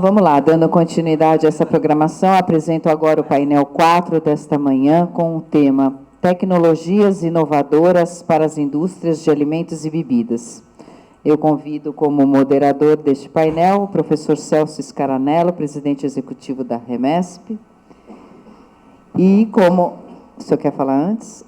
Então, vamos lá, dando continuidade a essa programação, apresento agora o painel 4 desta manhã, com o tema Tecnologias inovadoras para as indústrias de alimentos e bebidas. Eu convido como moderador deste painel o professor Celso Scaranello, presidente executivo da REMESP. E como... O senhor quer falar antes?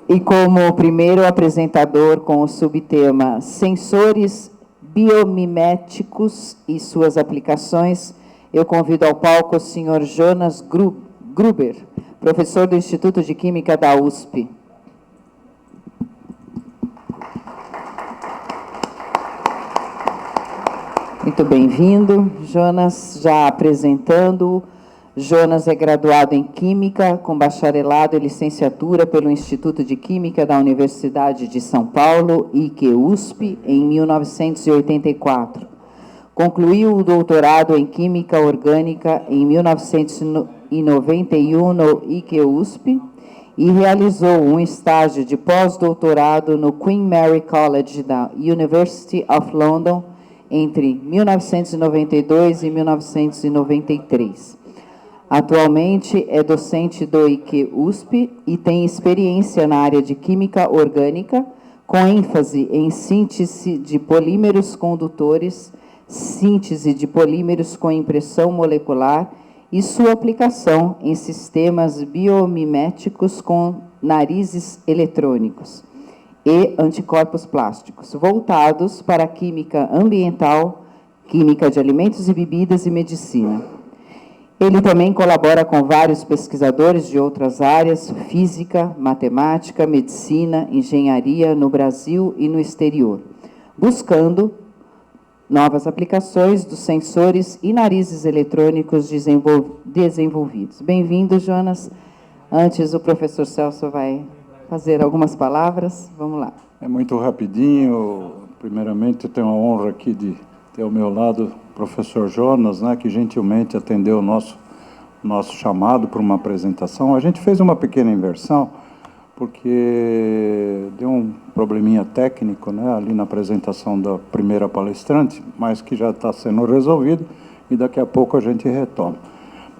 E como primeiro apresentador com o subtema Sensores biomiméticos e suas aplicações, eu convido ao palco o senhor Jonas Gruber, professor do Instituto de Química da USP. Muito bem-vindo, Jonas. Já apresentando, Jonas é graduado em Química, com bacharelado e licenciatura pelo Instituto de Química da Universidade de São Paulo, IQUSP, em 1984. Concluiu o doutorado em Química Orgânica em 1991 no IQUSP e realizou um estágio de pós-doutorado no Queen Mary College da University of London entre 1992 e 1993. Atualmente é docente do IQUSP e tem experiência na área de química orgânica, com ênfase em síntese de polímeros condutores, síntese de polímeros com impressão molecular e sua aplicação em sistemas biomiméticos com narizes eletrônicos e anticorpos plásticos, voltados para a química ambiental, química de alimentos e bebidas e medicina. Ele também colabora com vários pesquisadores de outras áreas, física, matemática, medicina, engenharia, no Brasil e no exterior, buscando novas aplicações dos sensores e narizes eletrônicos desenvolvidos. Bem-vindo, Jonas. Antes, o professor Celso vai fazer algumas palavras. Vamos lá. É muito rapidinho. Primeiramente, eu tenho a honra aqui de ter ao meu lado o professor Jonas, né, que gentilmente atendeu o nosso chamado para uma apresentação. A gente fez uma pequena inversão, porque deu um probleminha técnico, né, ali na apresentação da primeira palestrante, mas que já está sendo resolvido e daqui a pouco a gente retoma.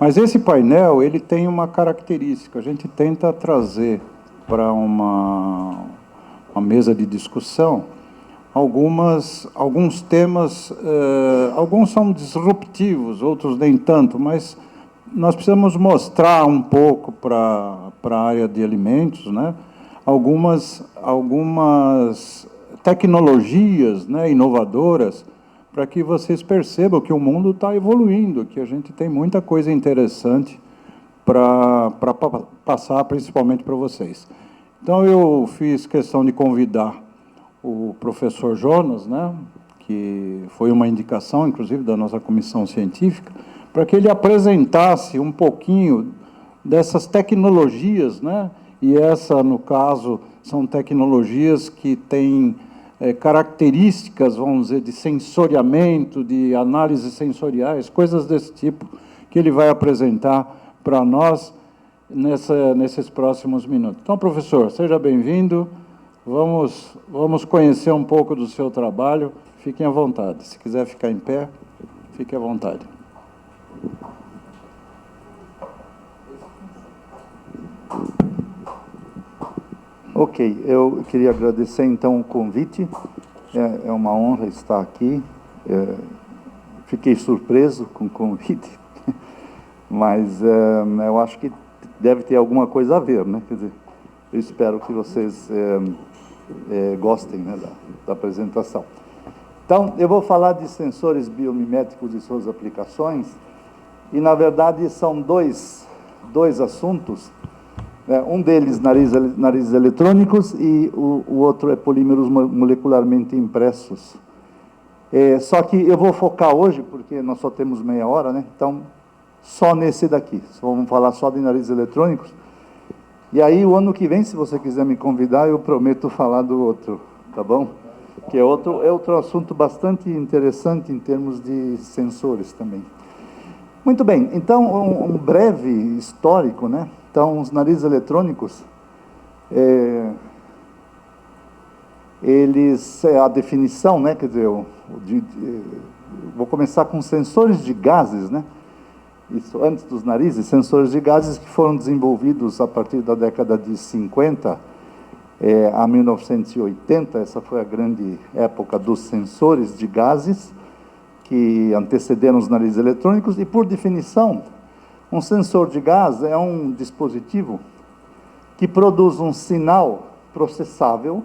Mas esse painel, ele tem uma característica, a gente tenta trazer para uma mesa de discussão alguns temas, alguns são disruptivos, outros nem tanto, mas nós precisamos mostrar um pouco para a área de alimentos, né, algumas tecnologias, né, inovadoras, para que vocês percebam que o mundo está evoluindo, que a gente tem muita coisa interessante para passar, principalmente para vocês. Então, eu fiz questão de convidar o professor Jonas, né, que foi uma indicação, inclusive, da nossa comissão científica, para que ele apresentasse um pouquinho dessas tecnologias, né, e essa, no caso, são tecnologias que têm características, vamos dizer, de sensoriamento, de análises sensoriais, coisas desse tipo, que ele vai apresentar para nós nesses próximos minutos. Então, professor, seja bem-vindo. Vamos conhecer um pouco do seu trabalho. Fiquem à vontade. Se quiser ficar em pé, fique à vontade. Ok, eu queria agradecer então o convite. É uma honra estar aqui. Fiquei surpreso com o convite, mas eu acho que deve ter alguma coisa a ver, né? Quer dizer, eu espero que vocês gostem, né, da apresentação. Então, eu vou falar de sensores biomiméticos e suas aplicações, e, na verdade, são dois assuntos. Um deles, narizes eletrônicos, e o outro é polímeros molecularmente impressos. Só que eu vou focar hoje, porque nós só temos meia hora, né? Então, só nesse daqui. Vamos falar só de narizes eletrônicos. E aí, o ano que vem, se você quiser me convidar, eu prometo falar do outro, tá bom? Que é outro assunto bastante interessante em termos de sensores também. Muito bem, então, um breve histórico, né? Então, os narizes eletrônicos, a definição, né? Quer dizer, vou começar com sensores de gases, né? Isso antes dos narizes, sensores de gases que foram desenvolvidos a partir da década de 50 a 1980, essa foi a grande época dos sensores de gases, que antecederam os narizes eletrônicos, e, por definição, um sensor de gás é um dispositivo que produz um sinal processável.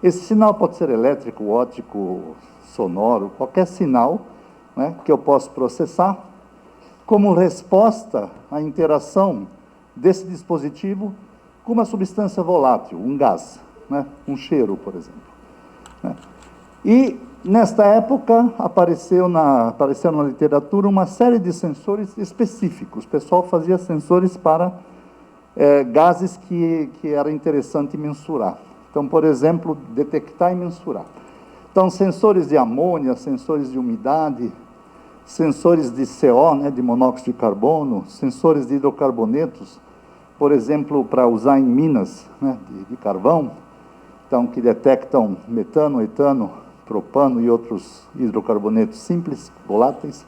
Esse sinal pode ser elétrico, óptico, sonoro, qualquer sinal, né, que eu posso processar, como resposta à interação desse dispositivo com uma substância volátil, um gás, né, um cheiro, por exemplo. Né. E, nesta época, apareceu na literatura uma série de sensores específicos. O pessoal fazia sensores para gases que era interessante mensurar. Então, por exemplo, detectar e mensurar. Então, sensores de amônia, sensores de umidade, sensores de CO, né, de monóxido de carbono, sensores de hidrocarbonetos, por exemplo, para usar em minas, né, de carvão, então, que detectam metano, etano, propano e outros hidrocarbonetos simples, voláteis,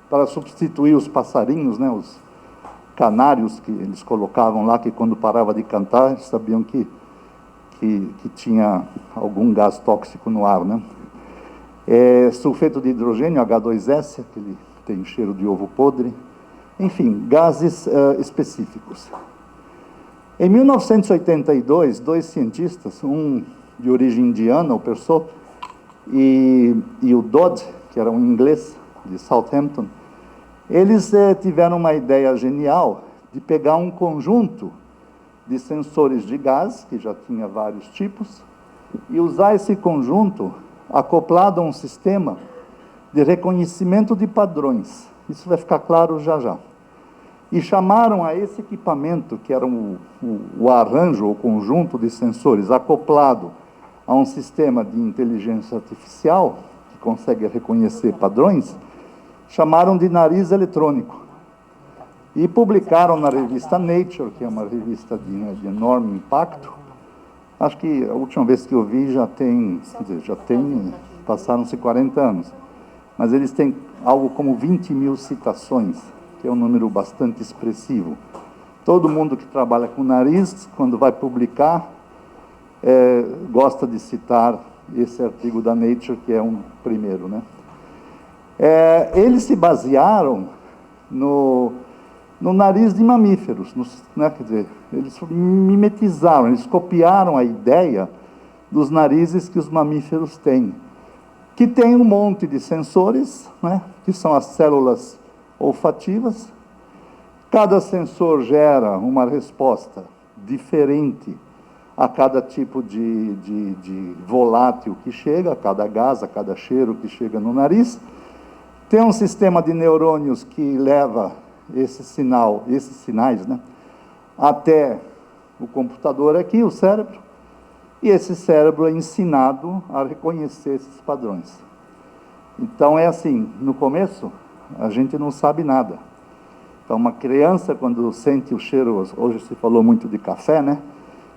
para substituir os passarinhos, né, os canários que eles colocavam lá, que quando parava de cantar, sabiam que tinha algum gás tóxico no ar, né? Sulfeto de hidrogênio, H2S, aquele que tem cheiro de ovo podre, enfim, gases específicos. Em 1982, dois cientistas, um de origem indiana, o Persaud, e o Dodd, que era um inglês de Southampton, eles tiveram uma ideia genial de pegar um conjunto de sensores de gás, que já tinha vários tipos, e usar esse conjunto acoplado a um sistema de reconhecimento de padrões. Isso vai ficar claro já já. E chamaram a esse equipamento, que era o arranjo, o conjunto de sensores acoplado a um sistema de inteligência artificial, que consegue reconhecer padrões, chamaram de nariz eletrônico. E publicaram na revista Nature, que é uma revista de enorme impacto. Acho que a última vez que eu vi passaram-se 40 anos. Mas eles têm algo como 20 mil citações, que é um número bastante expressivo. Todo mundo que trabalha com nariz, quando vai publicar, gosta de citar esse artigo da Nature, que é um primeiro, né? Eles se basearam no nariz de mamíferos, né? Quer dizer, eles mimetizaram, eles copiaram a ideia dos narizes que os mamíferos têm, que tem um monte de sensores, né? Que são as células olfativas. Cada sensor gera uma resposta diferente a cada tipo de volátil que chega, a cada gás, a cada cheiro que chega no nariz. Tem um sistema de neurônios que leva esses sinais, né, até o computador aqui, o cérebro, e esse cérebro é ensinado a reconhecer esses padrões. Então, é assim, no começo, a gente não sabe nada. Então, uma criança, quando sente o cheiro, hoje se falou muito de café, né?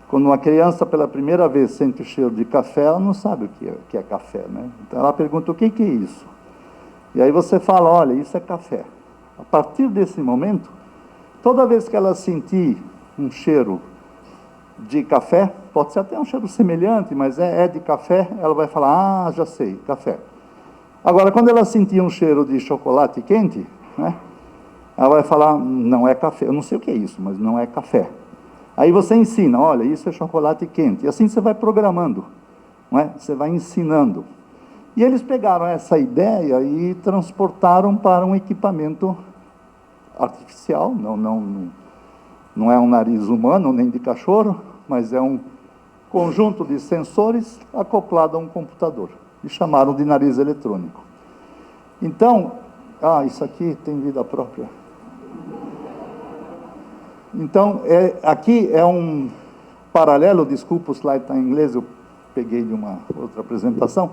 Quando uma criança, pela primeira vez, sente o cheiro de café, ela não sabe o que é café, né? Então, ela pergunta, o que é isso? E aí você fala, olha, isso é café. A partir desse momento, toda vez que ela sentir um cheiro de café, pode ser até um cheiro semelhante, mas é de café, ela vai falar, já sei, café. Agora, quando ela sentir um cheiro de chocolate quente, né? Ela vai falar, não é café, eu não sei o que é isso, mas não é café. Aí você ensina, olha, isso é chocolate quente. E assim você vai programando, não é? Você vai ensinando. E eles pegaram essa ideia e transportaram para um equipamento artificial, não é um nariz humano, nem de cachorro, mas é um conjunto de sensores acoplado a um computador. E chamaram de nariz eletrônico. Então, isso aqui tem vida própria. Então, aqui é um paralelo, desculpa, o slide está em inglês, eu peguei de uma outra apresentação,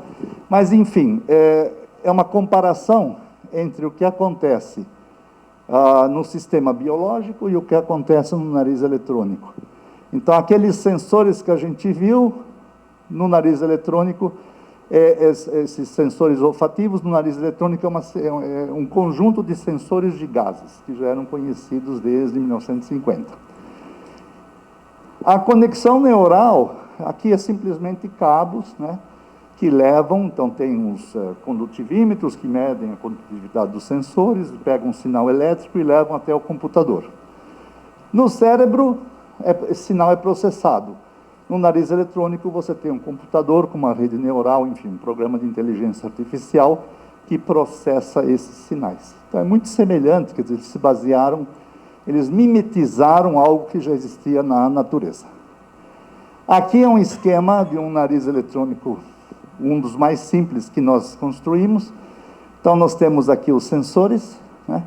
mas, enfim, é uma comparação entre o que acontece no sistema biológico e o que acontece no nariz eletrônico. Então, aqueles sensores que a gente viu no nariz eletrônico, esses sensores olfativos, no nariz eletrônico é um conjunto de sensores de gases, que já eram conhecidos desde 1950. A conexão neural, aqui é simplesmente cabos, né, que levam, então tem os condutivímetros que medem a condutividade dos sensores, pegam um sinal elétrico e levam até o computador. No cérebro, esse sinal é processado. No nariz eletrônico, você tem um computador com uma rede neural, enfim, um programa de inteligência artificial que processa esses sinais. Então, é muito semelhante, quer dizer, eles se basearam, eles mimetizaram algo que já existia na natureza. Aqui é um esquema de um nariz eletrônico, um dos mais simples que nós construímos. Então, nós temos aqui os sensores, né?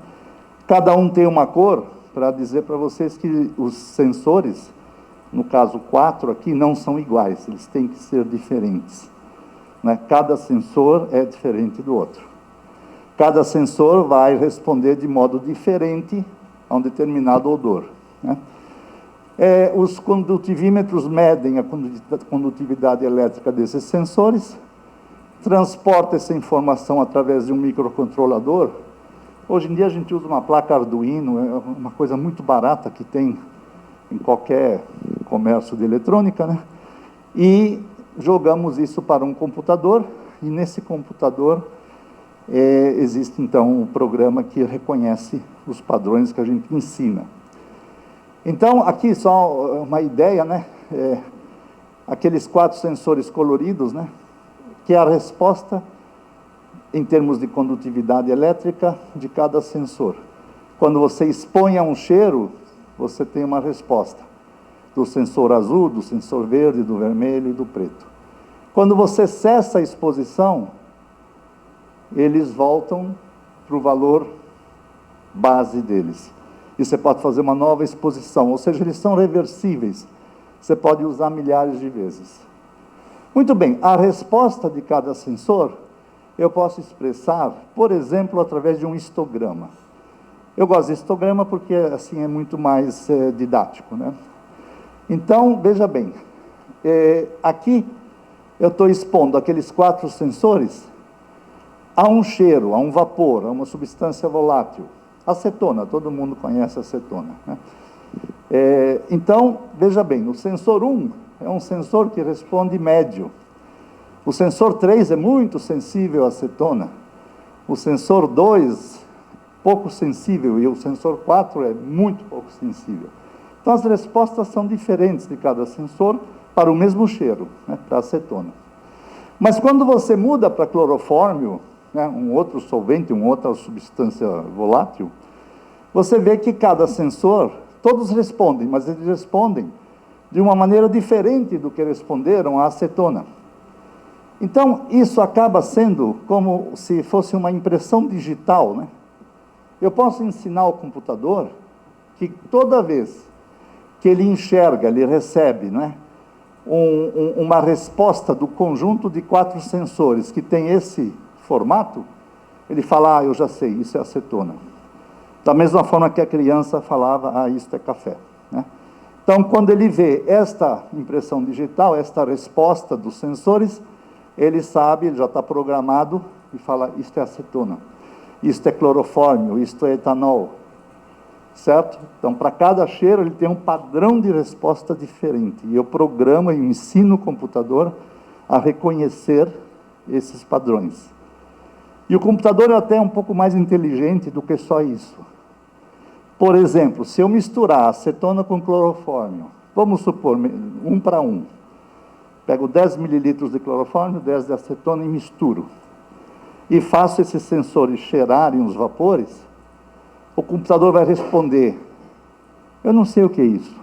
Cada um tem uma cor, para dizer para vocês que os sensores, no caso 4 aqui, não são iguais, eles têm que ser diferentes, né? Cada sensor é diferente do outro. Cada sensor vai responder de modo diferente a um determinado odor, né? Os condutivímetros medem a condutividade elétrica desses sensores, transporta essa informação através de um microcontrolador. Hoje em dia a gente usa uma placa Arduino, é uma coisa muito barata que tem em qualquer comércio de eletrônica, né? E jogamos isso para um computador, e nesse computador existe então um programa que reconhece os padrões que a gente ensina. Então, aqui só uma ideia, né? Aqueles 4 sensores coloridos, né? Que é a resposta em termos de condutividade elétrica de cada sensor. Quando você expõe a um cheiro, você tem uma resposta do sensor azul, do sensor verde, do vermelho e do preto. Quando você cessa a exposição, eles voltam para o valor base deles. E você pode fazer uma nova exposição, ou seja, eles são reversíveis. Você pode usar milhares de vezes. Muito bem, a resposta de cada sensor, eu posso expressar, por exemplo, através de um histograma. Eu gosto de histograma porque, assim, é muito mais didático, né? Então, veja bem, aqui eu estou expondo aqueles 4 sensores a um cheiro, a um vapor, a uma substância volátil. Acetona, todo mundo conhece acetona, né? Então, veja bem, o sensor 1 é um sensor que responde médio. O sensor 3 é muito sensível à acetona. O sensor 2, pouco sensível, e o sensor 4 é muito pouco sensível. Então, as respostas são diferentes de cada sensor para o mesmo cheiro, né, para a acetona. Mas quando você muda para clorofórmio, né, um outro solvente, uma outra substância volátil, você vê que cada sensor, todos respondem, mas eles respondem de uma maneira diferente do que responderam à acetona. Então, isso acaba sendo como se fosse uma impressão digital, né? Eu posso ensinar ao computador que toda vez que ele enxerga, ele recebe, né, uma resposta do conjunto de 4 sensores que tem esse formato, ele fala, eu já sei, isso é acetona. Da mesma forma que a criança falava, ah, isto é café, né? Então, quando ele vê esta impressão digital, esta resposta dos sensores, ele sabe, ele já está programado e fala, isto é acetona, isto é clorofórmio, isto é etanol, certo? Então, para cada cheiro, ele tem um padrão de resposta diferente. E eu programo e ensino o computador a reconhecer esses padrões. E o computador é até um pouco mais inteligente do que só isso. Por exemplo, se eu misturar acetona com clorofórmio, vamos supor, 1 para 1. Pego 10 mililitros de clorofórmio, 10 de acetona e misturo. E faço esses sensores cheirarem os vapores, o computador vai responder, eu não sei o que é isso,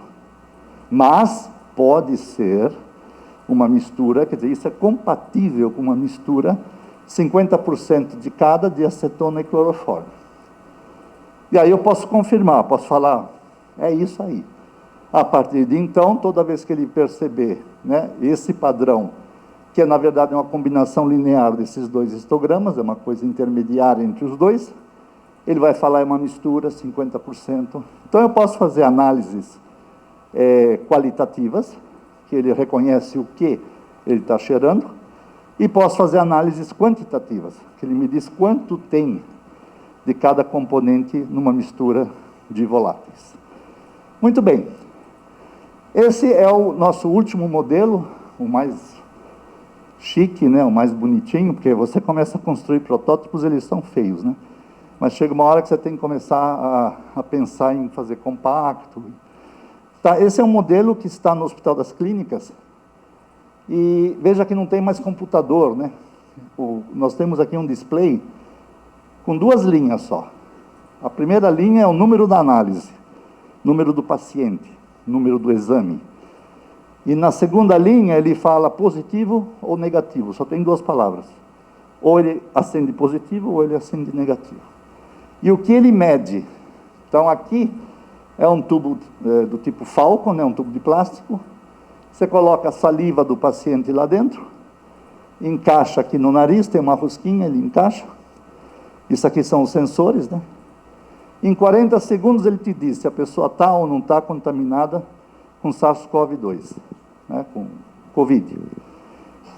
mas pode ser uma mistura, quer dizer, isso é compatível com uma mistura 50% de cada de acetona e clorofórmio. E aí eu posso confirmar, posso falar, é isso aí. A partir de então, toda vez que ele perceber, né, esse padrão, que é, na verdade, uma combinação linear desses dois histogramas, é uma coisa intermediária entre os dois, ele vai falar é uma mistura, 50%. Então, eu posso fazer análises qualitativas, que ele reconhece o que ele está cheirando, e posso fazer análises quantitativas, que ele me diz quanto tem de cada componente numa mistura de voláteis. Muito bem. Esse é o nosso último modelo, o mais chique, né, o mais bonitinho, porque você começa a construir protótipos, eles são feios, né? Mas chega uma hora que você tem que começar a pensar em fazer compacto. Tá, esse é um modelo que está no Hospital das Clínicas, e veja que não tem mais computador, né? Nós temos aqui um display com 2 linhas só. A primeira linha é o número da análise, número do paciente, número do exame. E na segunda linha ele fala positivo ou negativo, só tem 2 palavras. Ou ele acende positivo ou ele acende negativo. E o que ele mede? Então aqui é um tubo do tipo Falcon, né, um tubo de plástico. Você coloca a saliva do paciente lá dentro, encaixa aqui no nariz, tem uma rosquinha, ele encaixa. Isso aqui são os sensores, né? Em 40 segundos ele te diz se a pessoa está ou não está contaminada com SARS-CoV-2, né? Com Covid.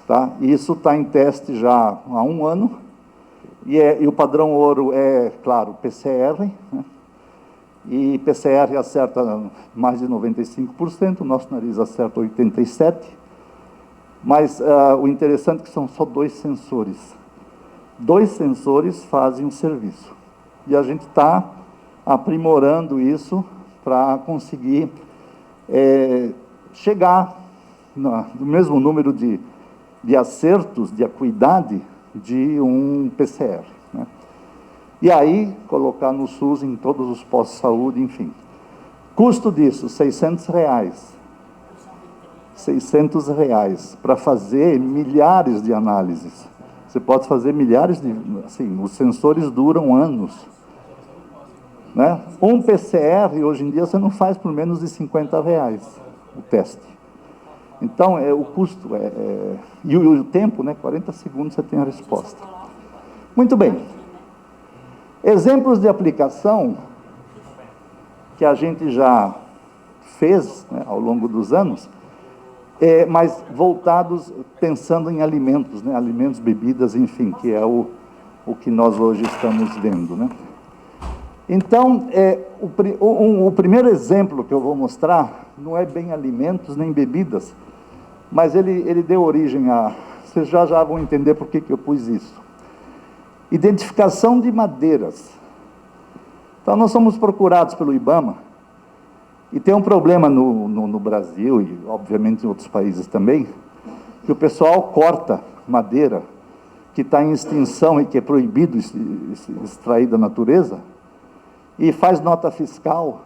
Tá? Isso está em teste já há 1 ano, e o padrão ouro é, claro, PCR, né? E PCR acerta mais de 95%, o nosso nariz acerta 87%, mas o interessante é que são só 2 sensores. 2 sensores fazem um serviço. E a gente está aprimorando isso para conseguir chegar no mesmo número de acertos, de acuidade de um PCR, né? E aí, colocar no SUS em todos os postos de saúde, enfim. Custo disso, R$600. R$600 para fazer milhares de análises. Você pode fazer milhares de... Assim, os sensores duram anos, né? Um PCR, hoje em dia, você não faz por menos de R$50 o teste. Então, o custo e o tempo, né? 40 segundos você tem a resposta. Muito bem. Exemplos de aplicação que a gente já fez, né, ao longo dos anos, mas voltados, pensando em alimentos, né, alimentos, bebidas, enfim, que é o que nós hoje estamos vendo, né? Então, o primeiro exemplo que eu vou mostrar não é bem alimentos nem bebidas, mas ele deu origem a... Vocês já vão entender por que eu pus isso. Identificação de madeiras. Então, nós somos procurados pelo IBAMA, e tem um problema no Brasil, e obviamente em outros países também, que o pessoal corta madeira que está em extinção e que é proibido extrair da natureza, e faz nota fiscal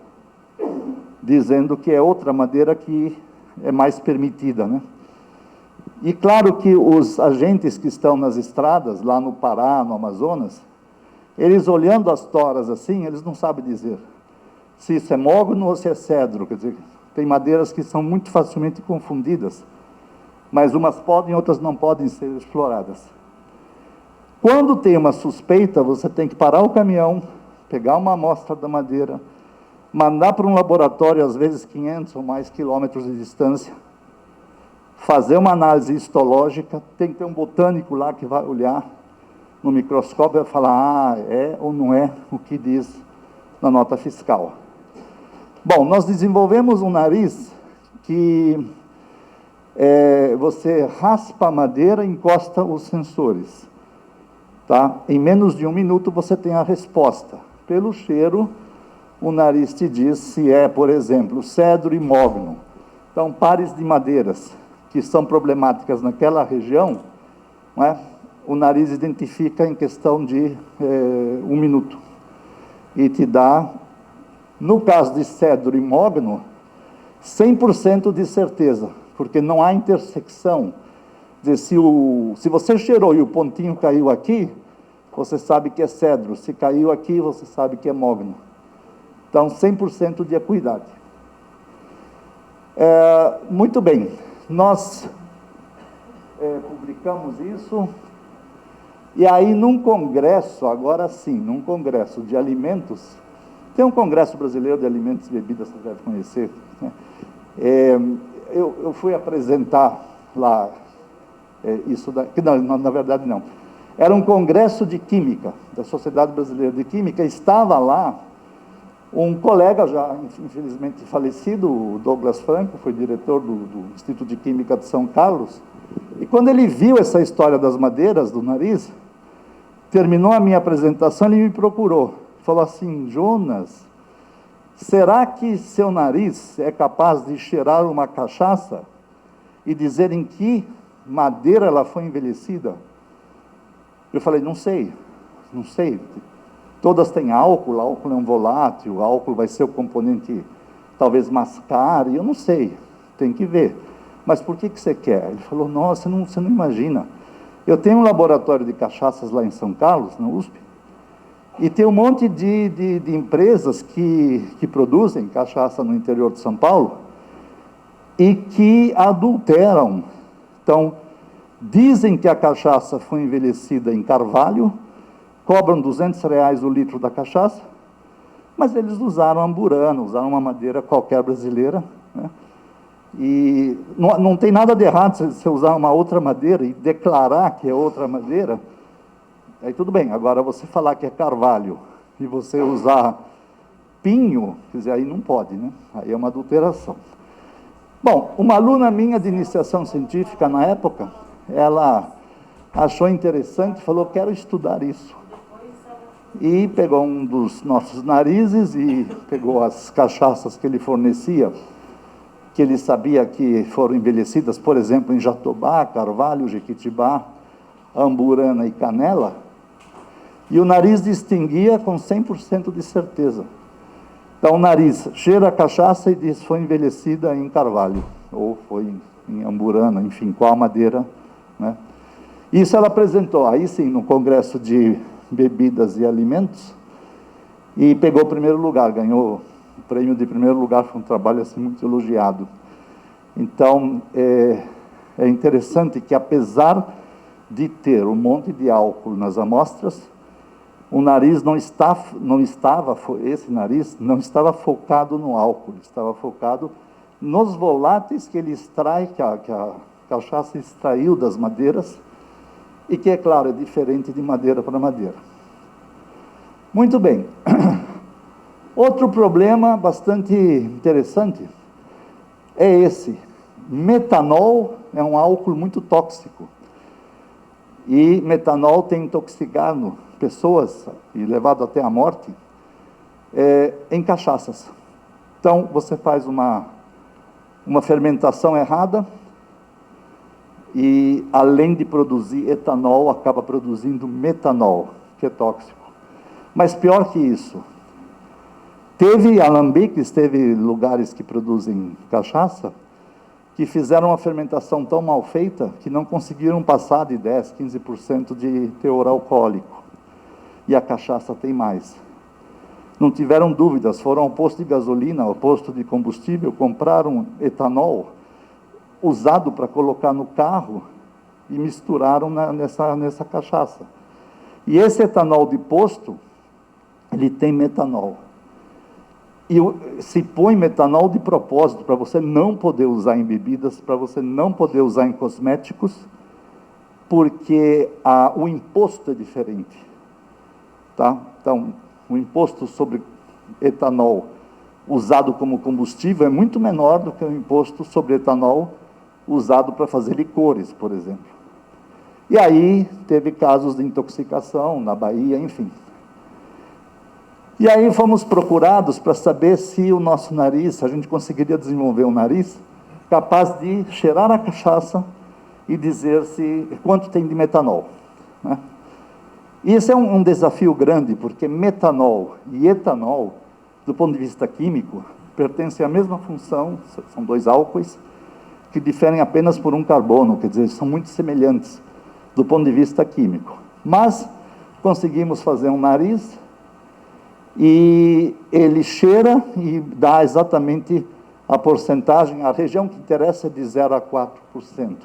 dizendo que é outra madeira que é mais permitida, né? E claro que os agentes que estão nas estradas, lá no Pará, no Amazonas, eles olhando as toras assim, eles não sabem dizer se isso é mogno ou se é cedro. Quer dizer, tem madeiras que são muito facilmente confundidas, mas umas podem, outras não podem ser exploradas. Quando tem uma suspeita, você tem que parar o caminhão, pegar uma amostra da madeira, mandar para um laboratório, às vezes 500 ou mais quilômetros de distância, fazer uma análise histológica, tem que ter um botânico lá que vai olhar no microscópio e vai falar, é ou não é o que diz na nota fiscal. Bom, nós desenvolvemos um nariz que você raspa a madeira e encosta os sensores. Tá? Em menos de 1 minuto você tem a resposta. Pelo cheiro, o nariz te diz se é, por exemplo, cedro e mogno. Então, pares de madeiras que são problemáticas naquela região, não é? O nariz identifica em questão de 1 minuto. E te dá, no caso de cedro e mogno, 100% de certeza, porque não há intersecção. Quer dizer, se você cheirou e o pontinho caiu aqui, você sabe que é cedro. Se caiu aqui, você sabe que é mogno. Então, 100% de equidade. Muito bem. Nós publicamos isso, e aí num congresso, agora sim, num congresso de alimentos, tem um congresso brasileiro de alimentos e bebidas, você deve conhecer, né? Eu fui apresentar lá, isso daqui, não, na verdade não, era um congresso de química, da Sociedade Brasileira de Química, estava lá um colega já, infelizmente falecido, o Douglas Franco, foi diretor do Instituto de Química de São Carlos, e quando ele viu essa história das madeiras do nariz, terminou a minha apresentação, ele me procurou, falou assim, Jonas, será que seu nariz é capaz de cheirar uma cachaça e dizer em que madeira ela foi envelhecida? Eu falei, não sei. Todas têm álcool, álcool é um volátil, álcool vai ser o componente, talvez mascare, eu não sei, tem que ver. Mas por que você quer? Ele falou, nossa, você não imagina. Eu tenho um laboratório de cachaças lá em São Carlos, na USP, e tem um monte de empresas que produzem cachaça no interior de São Paulo e que adulteram. Então, dizem que a cachaça foi envelhecida em carvalho, cobram R$200 o litro da cachaça, mas eles usaram amburana, usaram uma madeira qualquer brasileira, né? E não tem nada de errado se você usar uma outra madeira e declarar que é outra madeira, aí tudo bem. Agora, você falar que é carvalho e você usar pinho, quer dizer, aí não pode, né? Aí é uma adulteração. Bom, uma aluna minha de iniciação científica na época, ela achou interessante, falou, quero estudar isso. E pegou um dos nossos narizes e pegou as cachaças que ele fornecia, que ele sabia que foram envelhecidas, por exemplo, em Jatobá, Carvalho, Jequitibá, Amburana e Canela, e o nariz distinguia com 100% de certeza. Então, o nariz cheira a cachaça e diz, foi envelhecida em Carvalho, ou foi em Amburana, enfim, qual madeira, né? Isso ela apresentou, aí sim, no Congresso de Bebidas e Alimentos, e pegou o primeiro lugar, ganhou o prêmio de primeiro lugar, foi um trabalho assim muito elogiado. Então, é interessante que, apesar de ter um monte de álcool nas amostras, o nariz esse nariz não estava focado no álcool, estava focado nos voláteis que ele extrai, que a cachaça extraiu das madeiras, e que, é claro, é diferente de madeira para madeira. Muito bem. Outro problema bastante interessante é esse. Metanol é um álcool muito tóxico. E metanol tem intoxicado pessoas e levado até a morte em cachaças. Então, você faz uma fermentação errada e, além de produzir etanol, acaba produzindo metanol, que é tóxico. Mas pior que isso, teve alambiques, teve lugares que produzem cachaça, que fizeram uma fermentação tão mal feita que não conseguiram passar de 10%, 15% de teor alcoólico. E a cachaça tem mais. Não tiveram dúvidas, foram ao posto de gasolina, ao posto de combustível, compraram etanol usado para colocar no carro e misturaram nessa cachaça. E esse etanol de posto, ele tem metanol. E se põe metanol de propósito, para você não poder usar em bebidas, para você não poder usar em cosméticos, porque o imposto é diferente. Tá? Então, o imposto sobre etanol usado como combustível é muito menor do que o imposto sobre etanol usado para fazer licores, por exemplo. E aí teve casos de intoxicação na Bahia, enfim. E aí fomos procurados para saber se o nosso nariz, a gente conseguiria desenvolver um nariz capaz de cheirar a cachaça e dizer quanto tem de metanol, né? E esse é um desafio grande, porque metanol e etanol, do ponto de vista químico, pertencem à mesma função, são dois álcoois, que diferem apenas por um carbono, quer dizer, são muito semelhantes do ponto de vista químico. Mas conseguimos fazer um nariz e ele cheira e dá exatamente a porcentagem, a região que interessa é de 0 a 4%.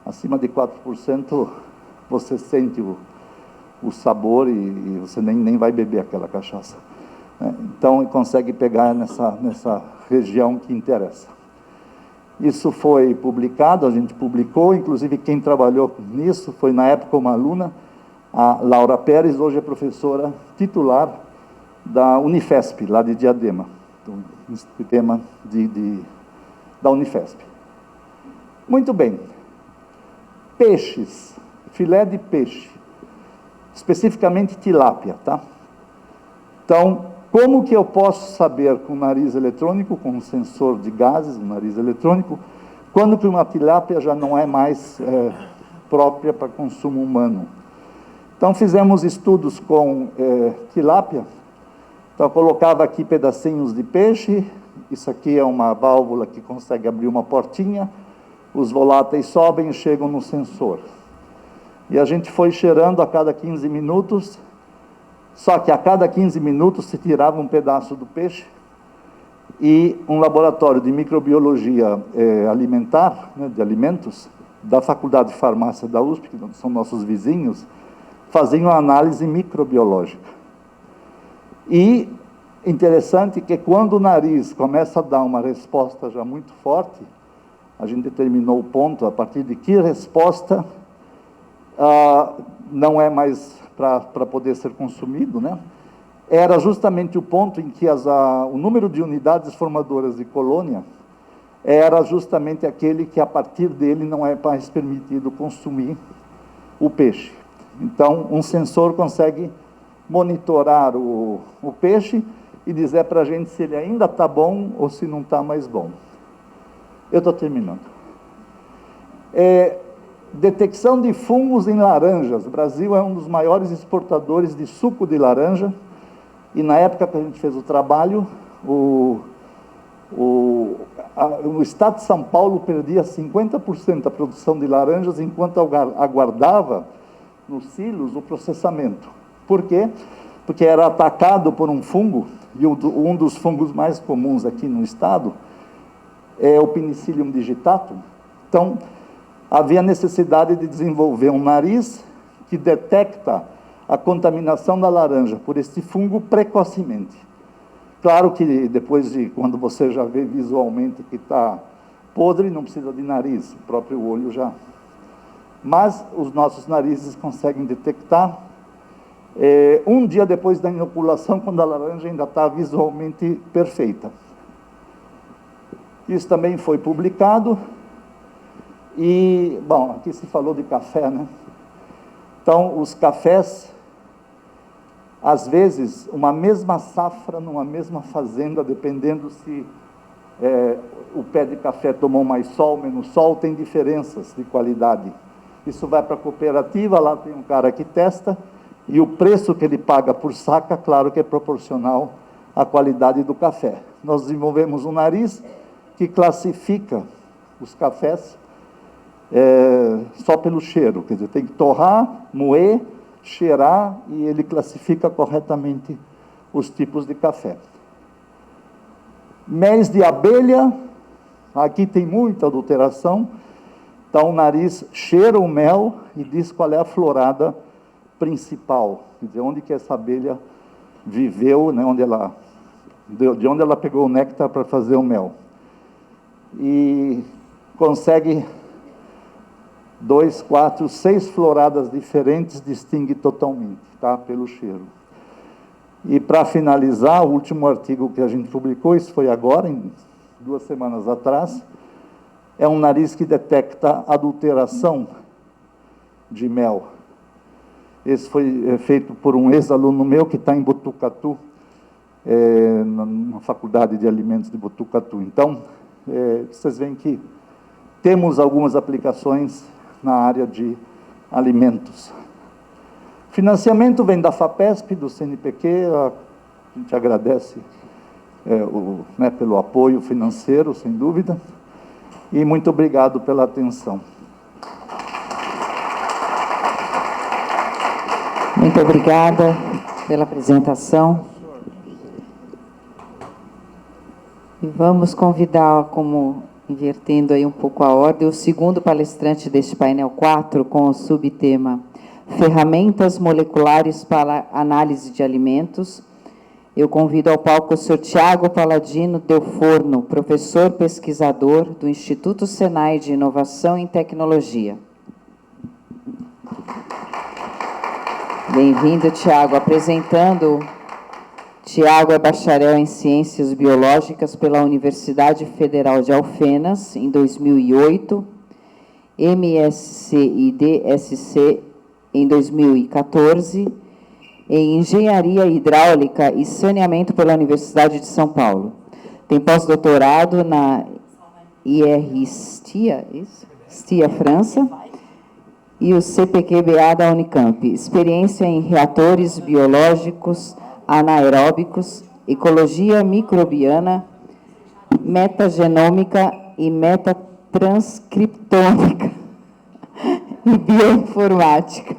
Acima de 4% você sente o sabor e você nem vai beber aquela cachaça. Então, consegue pegar nessa região que interessa. Isso foi publicado, a gente publicou, inclusive quem trabalhou nisso foi, na época, uma aluna, a Laura Pérez, hoje é professora titular da Unifesp, lá de Diadema, do sistema da Unifesp. Muito bem. Peixes, filé de peixe, especificamente tilápia, tá? Então, como que eu posso saber com o nariz eletrônico, com um sensor de gases, um nariz eletrônico, quando que uma tilápia já não é mais própria para consumo humano? Então, fizemos estudos com tilápia. Então, eu colocava aqui pedacinhos de peixe, isso aqui é uma válvula que consegue abrir uma portinha, os voláteis sobem e chegam no sensor. E a gente foi cheirando a cada 15 minutos, só que a cada 15 minutos se tirava um pedaço do peixe e um laboratório de microbiologia alimentar, né, de alimentos, da Faculdade de Farmácia da USP, que são nossos vizinhos, faziam uma análise microbiológica. E interessante que quando o nariz começa a dar uma resposta já muito forte, a gente determinou o ponto a partir de que resposta não é mais para poder ser consumido, né? Era justamente o ponto em que o número de unidades formadoras de colônia era justamente aquele que, a partir dele, não é mais permitido consumir o peixe. Então, um sensor consegue monitorar o peixe e dizer para a gente se ele ainda está bom ou se não está mais bom. Eu estou terminando. Detecção de fungos em laranjas. O Brasil é um dos maiores exportadores de suco de laranja, e na época que a gente fez o trabalho, o estado de São Paulo perdia 50% da produção de laranjas, enquanto aguardava nos silos o processamento. Por quê? Porque era atacado por um fungo, e um dos fungos mais comuns aqui no estado é o Penicillium digitatum. Então, havia necessidade de desenvolver um nariz que detecta a contaminação da laranja por este fungo precocemente. Claro que depois quando você já vê visualmente que está podre, não precisa de nariz, o próprio olho já. Mas os nossos narizes conseguem detectar um dia depois da inoculação, quando a laranja ainda está visualmente perfeita. Isso também foi publicado. E, bom, aqui se falou de café, né? Então, os cafés, às vezes, uma mesma safra numa mesma fazenda, dependendo se o pé de café tomou mais sol, menos sol, tem diferenças de qualidade. Isso vai para a cooperativa, lá tem um cara que testa, e o preço que ele paga por saca, claro que é proporcional à qualidade do café. Nós desenvolvemos um nariz que classifica os cafés só pelo cheiro, quer dizer, tem que torrar, moer, cheirar, e ele classifica corretamente os tipos de café. Mel de abelha, aqui tem muita adulteração, então o nariz cheira o mel e diz qual é a florada principal, quer dizer, onde que essa abelha viveu, né, de onde ela pegou o néctar para fazer o mel. E consegue 2, 4, 6 floradas diferentes, distingue totalmente, tá, pelo cheiro. E para finalizar, o último artigo que a gente publicou, isso foi agora, 2 semanas atrás, é um nariz que detecta adulteração de mel. Esse foi feito por um ex-aluno meu que está em Botucatu, na Faculdade de Alimentos de Botucatu. Então, vocês veem que temos algumas aplicações na área de alimentos. Financiamento vem da FAPESP, do CNPq, a gente agradece pelo apoio financeiro, sem dúvida, e muito obrigado pela atenção. Muito obrigada pela apresentação. E vamos convidar, como invertendo aí um pouco a ordem, o segundo palestrante deste painel 4, com o subtema Ferramentas Moleculares para Análise de Alimentos. Eu convido ao palco o Sr. Tiago Paladino Del Forno, professor pesquisador do Instituto Senai de Inovação em Tecnologia. Bem-vindo, Tiago. Apresentando, Tiago é bacharel em Ciências Biológicas pela Universidade Federal de Alfenas, em 2008, MSc e DSc em 2014, em Engenharia Hidráulica e Saneamento pela Universidade de São Paulo. Tem pós-doutorado na IRSTIA, STIA, França, e o CPQBA da Unicamp. Experiência em reatores biológicos anaeróbicos, ecologia microbiana, metagenômica e metatranscriptômica e bioinformática.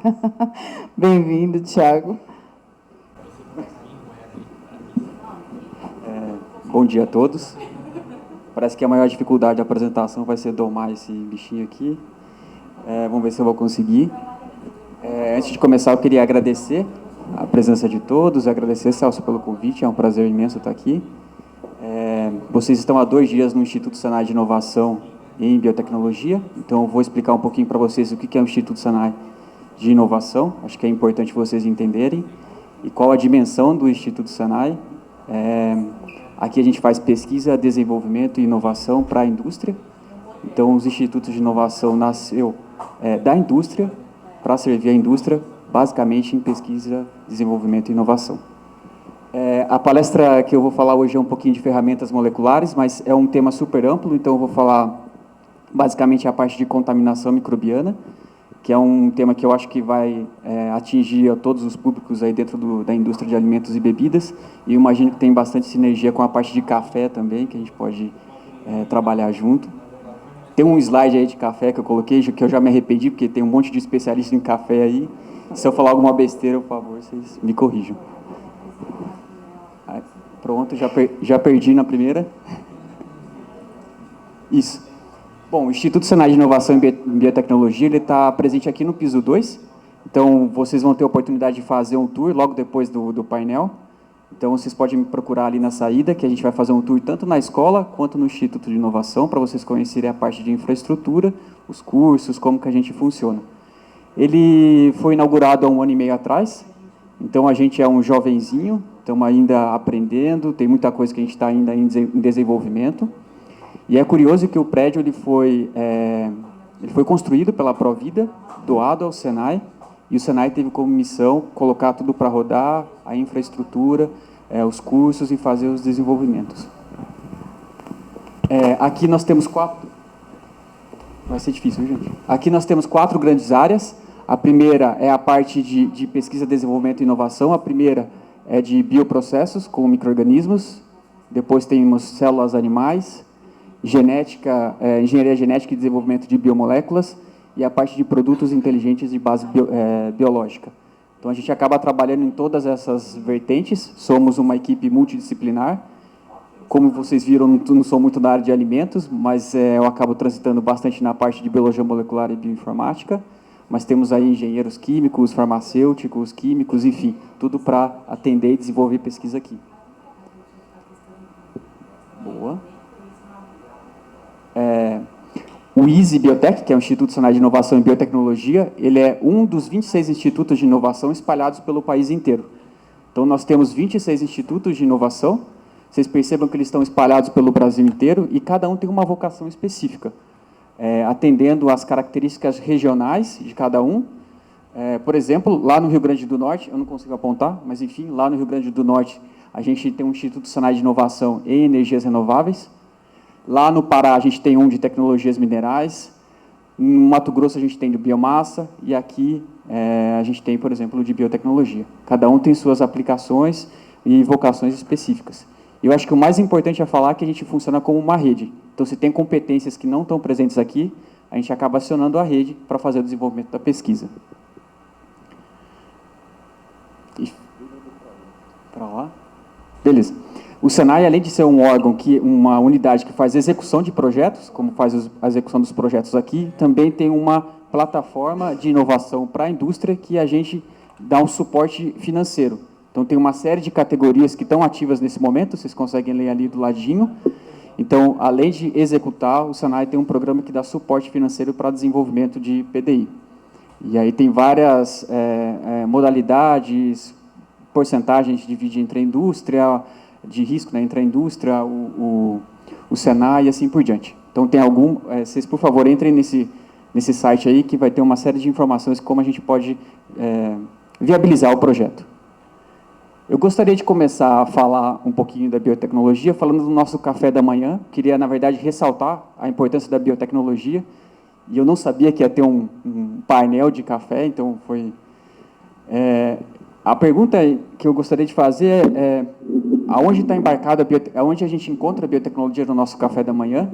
Bem-vindo, Tiago. Bom dia a todos. Parece que a maior dificuldade da apresentação vai ser domar esse bichinho aqui. Vamos ver se eu vou conseguir. Antes de começar, eu queria agradecer a presença de todos, agradecer, Celso, pelo convite, é um prazer imenso estar aqui. Vocês estão há 2 dias no Instituto Senai de Inovação em Biotecnologia, então eu vou explicar um pouquinho para vocês o que é o Instituto Senai de Inovação, acho que é importante vocês entenderem, e qual a dimensão do Instituto Senai. Aqui a gente faz pesquisa, desenvolvimento e inovação para a indústria, então os institutos de inovação nasceu da indústria, para servir a indústria, basicamente em pesquisa, desenvolvimento e inovação. A palestra que eu vou falar hoje é um pouquinho de ferramentas moleculares, mas é um tema super amplo, então eu vou falar basicamente a parte de contaminação microbiana, que é um tema que eu acho que vai atingir a todos os públicos aí dentro da indústria de alimentos e bebidas, e eu imagino que tem bastante sinergia com a parte de café também, que a gente pode trabalhar junto. Tem um slide aí de café que eu coloquei, que eu já me arrependi, porque tem um monte de especialista em café aí. Se eu falar alguma besteira, por favor, vocês me corrijam. Pronto, já perdi na primeira. Isso. Bom, o Instituto Senai de Inovação em Biotecnologia, ele está presente aqui no piso 2. Então, vocês vão ter a oportunidade de fazer um tour logo depois do painel. Então, vocês podem me procurar ali na saída, que a gente vai fazer um tour tanto na escola quanto no Instituto de Inovação, para vocês conhecerem a parte de infraestrutura, os cursos, como que a gente funciona. Ele foi inaugurado há 1 ano e meio atrás, então a gente é um jovenzinho, estamos ainda aprendendo, tem muita coisa que a gente está ainda em desenvolvimento. E é curioso que o prédio ele foi construído pela Provida, doado ao Senai, e o Senai teve como missão colocar tudo para rodar, a infraestrutura, os cursos e fazer os desenvolvimentos. Aqui nós temos 4... Vai ser difícil, gente. Aqui nós temos 4 grandes áreas. A primeira é a parte de pesquisa, desenvolvimento e inovação. A primeira é de bioprocessos com micro-organismos. Depois temos células animais, genética, engenharia genética e desenvolvimento de biomoléculas e a parte de produtos inteligentes de base biológica. Então, a gente acaba trabalhando em todas essas vertentes. Somos uma equipe multidisciplinar. Como vocês viram, não sou muito da área de alimentos, mas eu acabo transitando bastante na parte de biologia molecular e bioinformática. mas temos aí engenheiros químicos, farmacêuticos, químicos, enfim, tudo para atender e desenvolver pesquisa aqui. Boa. O ISE Biotech, que é o Instituto Senai de Inovação em Biotecnologia, ele é um dos 26 institutos de inovação espalhados pelo país inteiro. Então, nós temos 26 institutos de inovação. Vocês percebam que eles estão espalhados pelo Brasil inteiro e cada um tem uma vocação específica, atendendo às características regionais de cada um. Por exemplo, lá no Rio Grande do Norte, eu não consigo apontar, mas, enfim, lá no Rio Grande do Norte, a gente tem um Instituto Senai de Inovação em Energias Renováveis. Lá no Pará, a gente tem um de tecnologias minerais. No Mato Grosso, a gente tem de biomassa. E aqui, a gente tem, por exemplo, de biotecnologia. Cada um tem suas aplicações e vocações específicas. Eu acho que o mais importante a falar é que a gente funciona como uma rede. Então, se tem competências que não estão presentes aqui, a gente acaba acionando a rede para fazer o desenvolvimento da pesquisa. Para lá. Beleza. O Senai, além de ser um órgão, uma unidade que faz execução de projetos, como faz a execução dos projetos aqui, também tem uma plataforma de inovação para a indústria que a gente dá um suporte financeiro. Então, tem uma série de categorias que estão ativas nesse momento, vocês conseguem ler ali do ladinho. Então, além de executar, o Senai tem um programa que dá suporte financeiro para desenvolvimento de PDI. E aí tem várias modalidades, porcentagens de divide entre a indústria, de risco, né, entre a indústria, o Senai e assim por diante. Então, tem vocês, por favor, entrem nesse site aí, que vai ter uma série de informações como a gente pode viabilizar o projeto. Eu gostaria de começar a falar um pouquinho da biotecnologia, falando do nosso café da manhã. Queria, na verdade, ressaltar a importância da biotecnologia, e eu não sabia que ia ter um painel de café, então foi... A pergunta que eu gostaria de fazer aonde está embarcado aonde a gente encontra a biotecnologia no nosso café da manhã?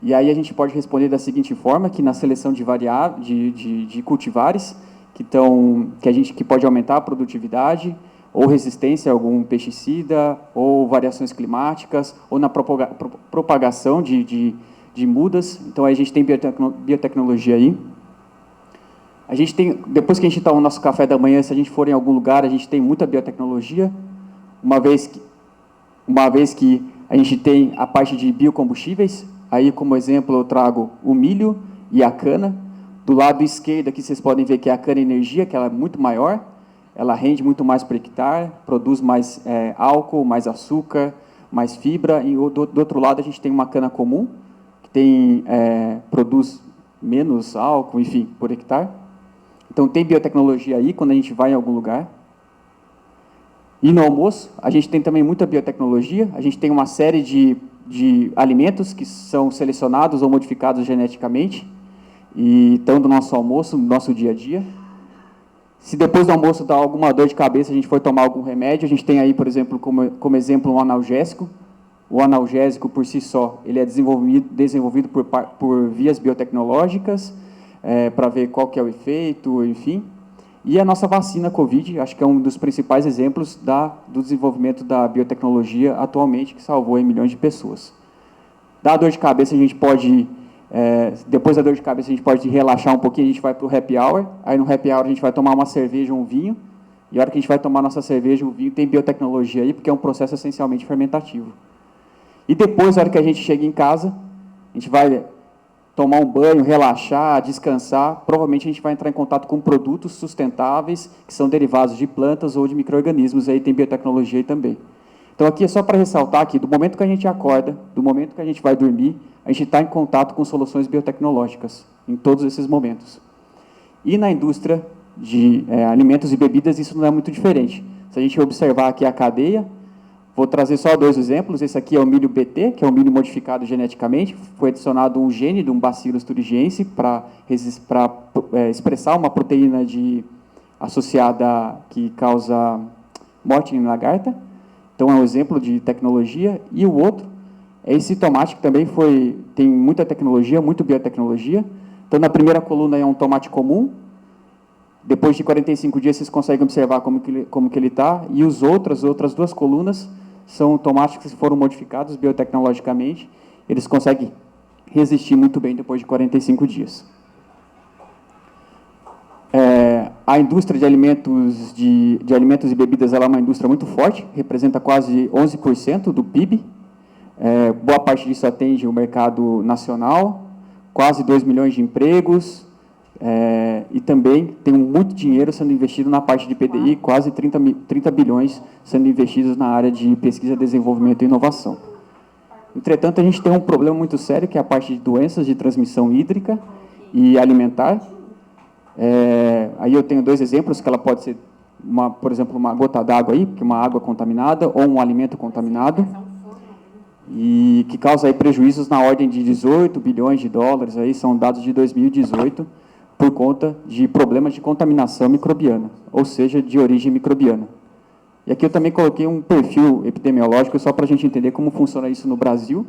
E aí a gente pode responder da seguinte forma, que na seleção de cultivares que pode aumentar a produtividade, ou resistência a algum pesticida, ou variações climáticas, ou na propagação de mudas. Então, aí a gente tem biotecnologia aí. A gente tem, depois que a gente toma o nosso café da manhã, se a gente for em algum lugar, a gente tem muita biotecnologia, uma vez que a gente tem a parte de biocombustíveis. Aí, como exemplo, eu trago o milho e a cana. Do lado esquerdo aqui, vocês podem ver que é a cana energia, que ela é muito maior, ela rende muito mais por hectare, produz mais álcool, mais açúcar, mais fibra. E do outro lado, a gente tem uma cana comum, que produz menos álcool, enfim, por hectare. Então, tem biotecnologia aí, quando a gente vai em algum lugar. E no almoço, a gente tem também muita biotecnologia. A gente tem uma série de alimentos que são selecionados ou modificados geneticamente, e estão no nosso almoço, no nosso dia a dia. Se depois do almoço dá alguma dor de cabeça, a gente for tomar algum remédio, a gente tem aí, por exemplo, como exemplo, um analgésico. O analgésico, por si só, ele é desenvolvido por vias biotecnológicas, para ver qual que é o efeito, enfim. E a nossa vacina Covid, acho que é um dos principais exemplos do desenvolvimento da biotecnologia atualmente, que salvou milhões de pessoas. Da dor de cabeça, a gente pode... depois da dor de cabeça, a gente pode relaxar um pouquinho, a gente vai para o happy hour. Aí, no happy hour, a gente vai tomar uma cerveja ou um vinho. E a hora que a gente vai tomar nossa cerveja ou vinho, tem biotecnologia aí, porque é um processo essencialmente fermentativo. E depois, a hora que a gente chega em casa, a gente vai tomar um banho, relaxar, descansar. Provavelmente, a gente vai entrar em contato com produtos sustentáveis, que são derivados de plantas ou de micro-organismos. Aí tem biotecnologia aí também. Então, aqui é só para ressaltar que, do momento que a gente acorda, do momento que a gente vai dormir, a gente está em contato com soluções biotecnológicas, em todos esses momentos. E na indústria de alimentos e bebidas, isso não é muito diferente. Se a gente observar aqui a cadeia, vou trazer só 2 exemplos. Esse aqui é o milho BT, que é um milho modificado geneticamente. Foi adicionado um gene de um Bacillus thuringiense para expressar uma proteína associada que causa morte em lagarta. Então, é um exemplo de tecnologia. E o outro é esse tomate, que também tem muita tecnologia, muito biotecnologia. Então, na primeira coluna é um tomate comum. Depois de 45 dias, vocês conseguem observar como que ele está. E as outras 2 colunas são tomates que foram modificados biotecnologicamente. Eles conseguem resistir muito bem depois de 45 dias. A indústria de alimentos e bebidas ela é uma indústria muito forte, representa quase 11% do PIB. Boa parte disso atende o mercado nacional, quase 2 milhões de empregos, e também tem muito dinheiro sendo investido na parte de PDI, quase 30 bilhões sendo investidos na área de pesquisa, desenvolvimento e inovação. Entretanto, a gente tem um problema muito sério, que é a parte de doenças de transmissão hídrica e alimentar. Aí eu tenho 2 exemplos, que ela pode ser, por exemplo, uma gota d'água aí, que é uma água contaminada, ou um alimento contaminado, e que causa aí prejuízos na ordem de 18 bilhões de dólares, aí são dados de 2018, por conta de problemas de contaminação microbiana, ou seja, de origem microbiana. E aqui eu também coloquei um perfil epidemiológico só para a gente entender como funciona isso no Brasil,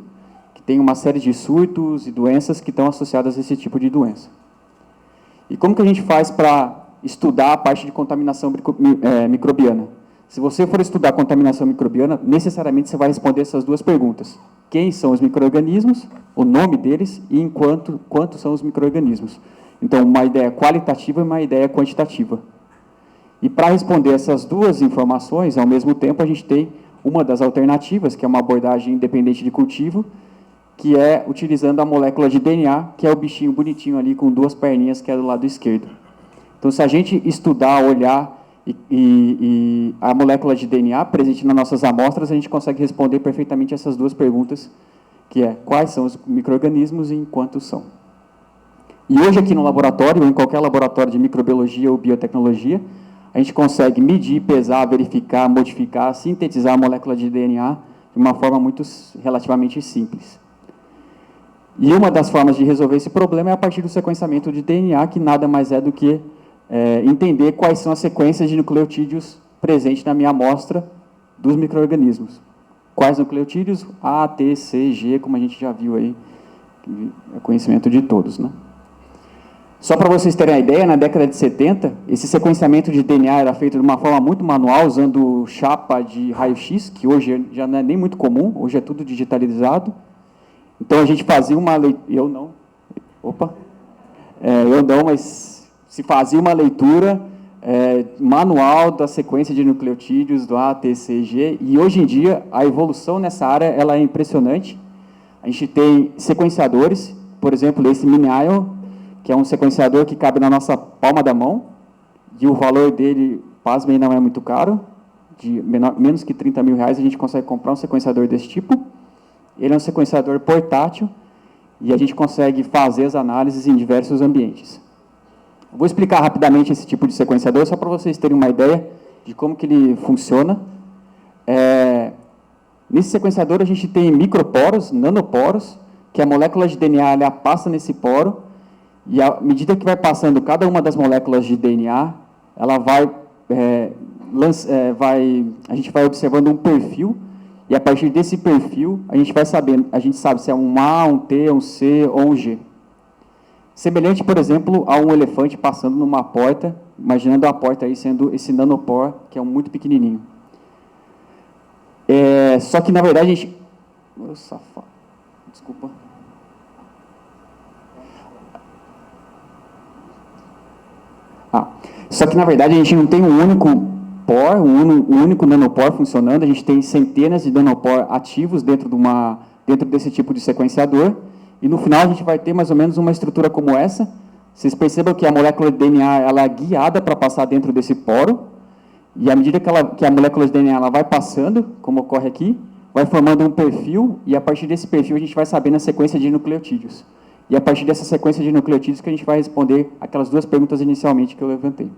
que tem uma série de surtos e doenças que estão associadas a esse tipo de doença. E como que a gente faz para estudar a parte de contaminação microbiana? Se você for estudar contaminação microbiana, necessariamente você vai responder essas 2 perguntas. Quem são os micro-organismos, o nome deles e quantos são os micro-organismos. Então, uma ideia qualitativa e uma ideia quantitativa. E para responder essas 2 informações, ao mesmo tempo, a gente tem uma das alternativas, que é uma abordagem independente de cultivo, que é utilizando a molécula de DNA, que é o bichinho bonitinho ali com 2 perninhas, que é do lado esquerdo. Então, se a gente estudar, olhar e a molécula de DNA presente nas nossas amostras, a gente consegue responder perfeitamente essas 2 perguntas, que é quais são os micro-organismos e em quantos são. E hoje aqui no laboratório, ou em qualquer laboratório de microbiologia ou biotecnologia, a gente consegue medir, pesar, verificar, modificar, sintetizar a molécula de DNA de uma forma relativamente simples. E uma das formas de resolver esse problema é a partir do sequenciamento de DNA, que nada mais é do que entender quais são as sequências de nucleotídeos presentes na minha amostra dos micro-organismos. Quais nucleotídeos? A, T, C, G, como a gente já viu aí, que é conhecimento de todos, né? Só para vocês terem a ideia, na década de 70, esse sequenciamento de DNA era feito de uma forma muito manual, usando chapa de raio-x, que hoje já não é nem muito comum, hoje é tudo digitalizado. Então, a gente fazia uma leitura... mas se fazia uma leitura manual da sequência de nucleotídeos do A, T, C, G, e hoje em dia, a evolução nessa área ela é impressionante. A gente tem sequenciadores, por exemplo, esse MinION, que é um sequenciador que cabe na nossa palma da mão, e o valor dele, pasmem, não é muito caro, de menos que 30 mil reais a gente consegue comprar um sequenciador desse tipo. Ele é um sequenciador portátil, e a gente consegue fazer as análises em diversos ambientes. Vou explicar rapidamente esse tipo de sequenciador, só para vocês terem uma ideia de como que ele funciona. Nesse sequenciador a gente tem microporos, nanoporos, que a molécula de DNA ela passa nesse poro, e à medida que vai passando cada uma das moléculas de DNA, ela a gente vai observando um perfil, e a partir desse perfil, a gente sabe se é um A, um T, um C ou um G. Semelhante, por exemplo, a um elefante passando numa porta, imaginando a porta aí sendo esse nanopor, que é um muito pequenininho. Só que, na verdade, a gente... Ô, safado. Desculpa. Só que, na verdade, a gente não tem um único por, um único nanopor funcionando, a gente tem centenas de nanopor ativos dentro desse tipo de sequenciador, e no final a gente vai ter mais ou menos uma estrutura como essa. Vocês percebam que a molécula de DNA ela é guiada para passar dentro desse poro, e à medida que a molécula de DNA ela vai passando, como ocorre aqui, vai formando um perfil, e a partir desse perfil a gente vai sabendo a sequência de nucleotídeos. E a partir dessa sequência de nucleotídeos que a gente vai responder aquelas 2 perguntas inicialmente que eu levantei.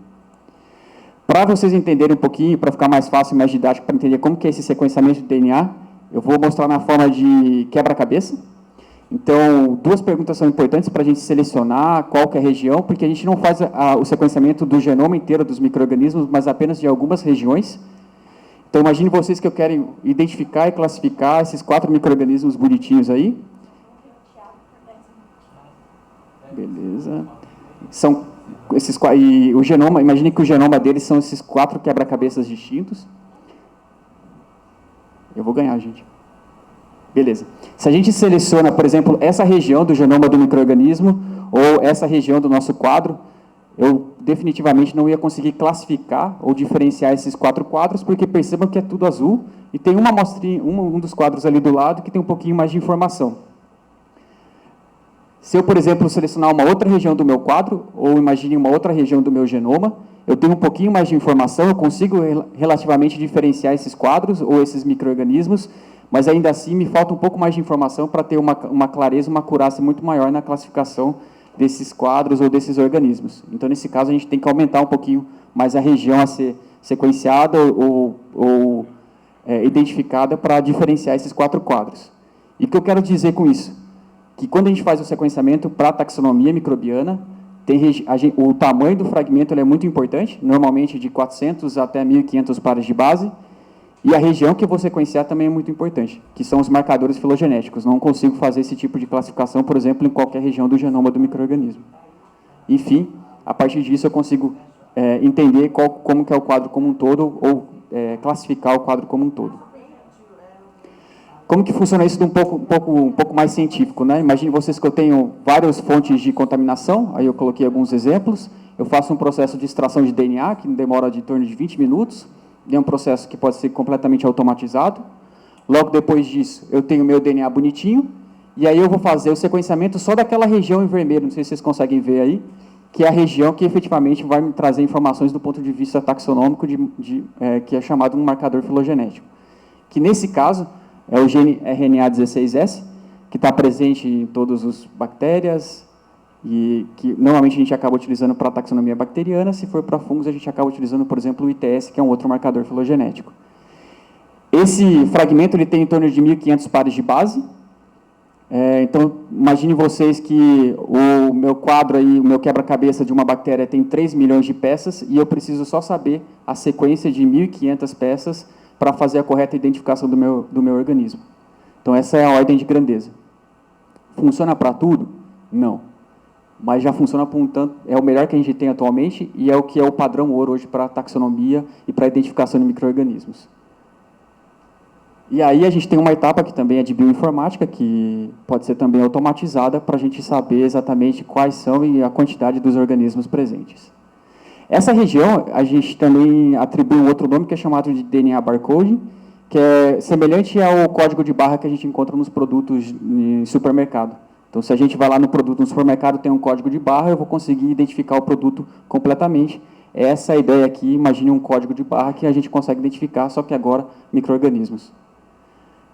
Para vocês entenderem um pouquinho, para ficar mais fácil, mais didático, para entender como que é esse sequenciamento de DNA, eu vou mostrar na forma de quebra-cabeça. Então, 2 perguntas são importantes para a gente selecionar qual que é a região, porque a gente não faz o sequenciamento do genoma inteiro dos micro-organismos, mas apenas de algumas regiões. Então, imagine vocês que eu quero identificar e classificar esses 4 micro-organismos bonitinhos aí. Beleza. São esses, e o genoma, imagine que o genoma deles são esses 4 quebra-cabeças distintos. Eu vou ganhar, gente. Beleza. Se a gente seleciona, por exemplo, essa região do genoma do micro-organismo, ou essa região do nosso quadro, eu definitivamente não ia conseguir classificar ou diferenciar esses 4 quadros, porque percebam que é tudo azul, e tem uma amostrinha, um dos quadros ali do lado que tem um pouquinho mais de informação. Se eu, por exemplo, selecionar uma outra região do meu quadro, ou imagine uma outra região do meu genoma, eu tenho um pouquinho mais de informação, eu consigo relativamente diferenciar esses quadros ou esses micro-organismos, mas ainda assim me falta um pouco mais de informação para ter uma clareza, uma acurácia muito maior na classificação desses quadros ou desses organismos. Então, nesse caso, a gente tem que aumentar um pouquinho mais a região a ser sequenciada ou identificada para diferenciar esses 4 quadros. E o que eu quero dizer com isso? Que quando a gente faz o sequenciamento para a taxonomia microbiana, o tamanho do fragmento ele é muito importante, normalmente de 400 até 1.500 pares de base, e a região que eu vou sequenciar também é muito importante, que são os marcadores filogenéticos. Não consigo fazer esse tipo de classificação, por exemplo, em qualquer região do genoma do micro-organismo. Enfim, a partir disso eu consigo entender como que é o quadro como um todo, ou classificar o quadro como um todo. Como que funciona isso de um pouco mais científico, né? Imagine vocês que eu tenho várias fontes de contaminação, aí eu coloquei alguns exemplos, eu faço um processo de extração de DNA, que demora de torno de 20 minutos, é um processo que pode ser completamente automatizado. Logo depois disso, eu tenho meu DNA bonitinho, e aí eu vou fazer o sequenciamento só daquela região em vermelho, não sei se vocês conseguem ver aí, que é a região que efetivamente vai me trazer informações do ponto de vista taxonômico, que é chamado um marcador filogenético. Que nesse caso é o gene RNA16S, que está presente em todas as bactérias, e que normalmente a gente acaba utilizando para a taxonomia bacteriana. Se for para fungos, a gente acaba utilizando, por exemplo, o ITS, que é um outro marcador filogenético. Esse fragmento ele tem em torno de 1.500 pares de base. Então, imagine vocês que o meu quadro, aí, o meu quebra-cabeça de uma bactéria tem 3 milhões de peças, e eu preciso só saber a sequência de 1.500 peças para fazer a correta identificação do meu organismo. Então, essa é a ordem de grandeza. Funciona para tudo? Não. Mas já funciona por um tanto, é o melhor que a gente tem atualmente e é o que é o padrão ouro hoje para a taxonomia e para a identificação de micro-organismos. E aí a gente tem uma etapa que também é de bioinformática, que pode ser também automatizada para a gente saber exatamente quais são e a quantidade dos organismos presentes. Essa região, a gente também atribui um outro nome que é chamado de DNA barcode, que é semelhante ao código de barra que a gente encontra nos produtos em supermercado. Então, se a gente vai lá no produto no supermercado, tem um código de barra, eu vou conseguir identificar o produto completamente. Essa é a ideia aqui, imagine um código de barra que a gente consegue identificar, só que agora micro-organismos.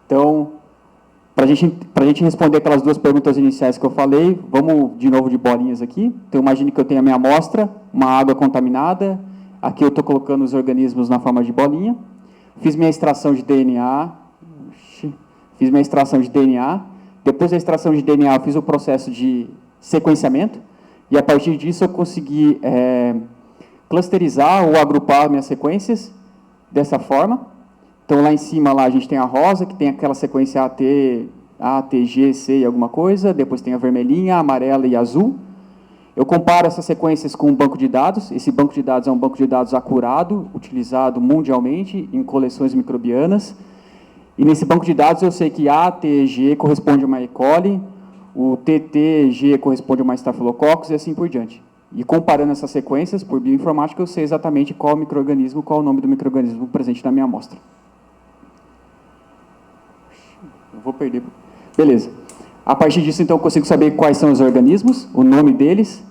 Então, para a gente responder aquelas 2 perguntas iniciais que eu falei, vamos de novo de bolinhas aqui. Então, imagine que eu tenho a minha amostra, uma água contaminada, aqui eu estou colocando os organismos na forma de bolinha, fiz minha extração de DNA, depois da extração de DNA, eu fiz o processo de sequenciamento, e a partir disso eu consegui clusterizar ou agrupar minhas sequências dessa forma. Então, lá em cima, lá, a gente tem a rosa, que tem aquela sequência A, T, G, C e alguma coisa, depois tem a vermelhinha, a amarela e a azul. Eu comparo essas sequências com um banco de dados. Esse banco de dados é um banco de dados acurado, utilizado mundialmente em coleções microbianas. E nesse banco de dados eu sei que A, T, G corresponde a uma E. coli, o TT, G corresponde a uma Staphylococcus e assim por diante. E comparando essas sequências por bioinformática, eu sei exatamente qual micro-organismo, qual o nome do micro-organismo presente na minha amostra. Eu vou perder. Beleza. A partir disso, então, eu consigo saber quais são os organismos, o nome deles,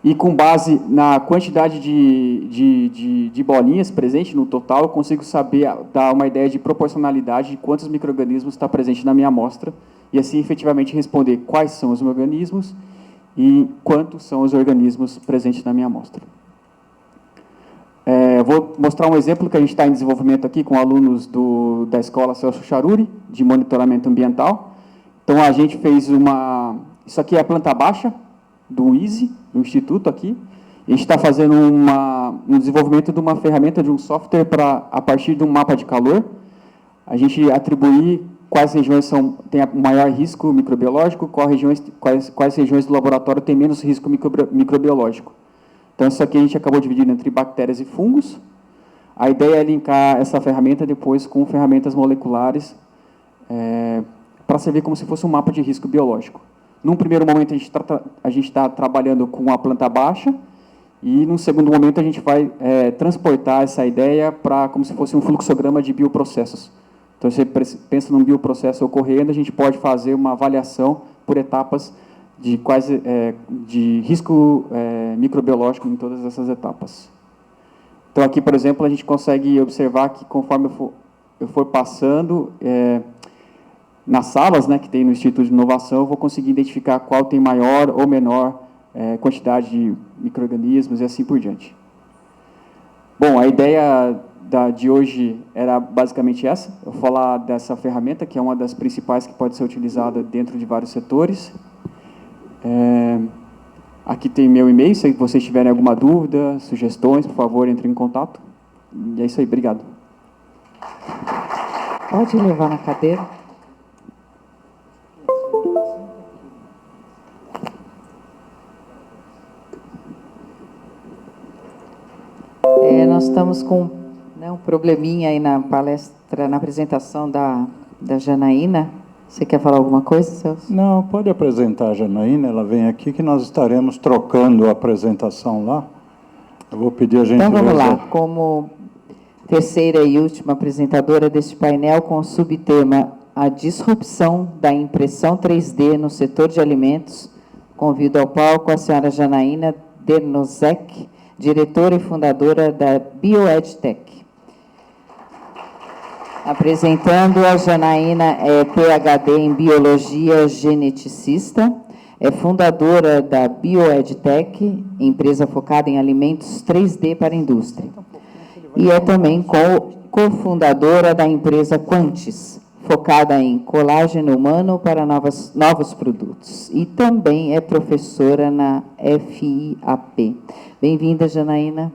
e com base na quantidade de bolinhas presentes no total, eu consigo saber, dar uma ideia de proporcionalidade de quantos micro-organismos está presente na minha amostra, e assim, efetivamente, responder quais são os organismos e quantos são os organismos presentes na minha amostra. Vou mostrar um exemplo que a gente está em desenvolvimento aqui com alunos da escola Celso Charuri, de monitoramento ambiental. Então, a gente fez isso aqui é a planta baixa do ISE, do Instituto aqui. A gente está fazendo um desenvolvimento de uma ferramenta, de um software, a partir de um mapa de calor, a gente atribuir quais regiões têm o maior risco microbiológico, quais regiões do laboratório têm menos risco microbiológico. Então, isso aqui a gente acabou dividindo entre bactérias e fungos. A ideia é linkar essa ferramenta depois com ferramentas moleculares para servir como se fosse um mapa de risco biológico. Num primeiro momento, a gente está trabalhando com a planta baixa E, num segundo momento, a gente vai transportar essa ideia para como se fosse um fluxograma de bioprocessos. Então, você pensa num bioprocesso ocorrendo, a gente pode fazer uma avaliação por etapas de risco microbiológico em todas essas etapas. Então, aqui, por exemplo, a gente consegue observar que, conforme eu for passando nas salas, né, que tem no Instituto de Inovação, eu vou conseguir identificar qual tem maior ou menor quantidade de micro-organismos e assim por diante. Bom, a ideia de hoje era basicamente essa. Eu vou falar dessa ferramenta, que é uma das principais que pode ser utilizada dentro de vários setores. Aqui tem meu e-mail, se vocês tiverem alguma dúvida, sugestões, por favor, entrem em contato. E é isso aí, obrigado. Pode levar na cadeira. Nós estamos com um probleminha aí na palestra, na apresentação da Janaína. Você quer falar alguma coisa, Celso? Não, pode apresentar a Janaína, ela vem aqui que nós estaremos trocando a apresentação lá. Eu vou pedir a gente... Então vamos lá, como terceira e última apresentadora deste painel com o subtema A Disrupção da Impressão 3D no Setor de Alimentos, convido ao palco a senhora Janaína Dernozek, diretora e fundadora da BioEdTech. Apresentando, a Janaína é PhD em Biologia Geneticista, é fundadora da BioEdTech, empresa focada em alimentos 3D para a indústria. E é também cofundadora da empresa Quantis, focada em colágeno humano para novos produtos. E também é professora na FIAP. Bem-vinda, Janaína.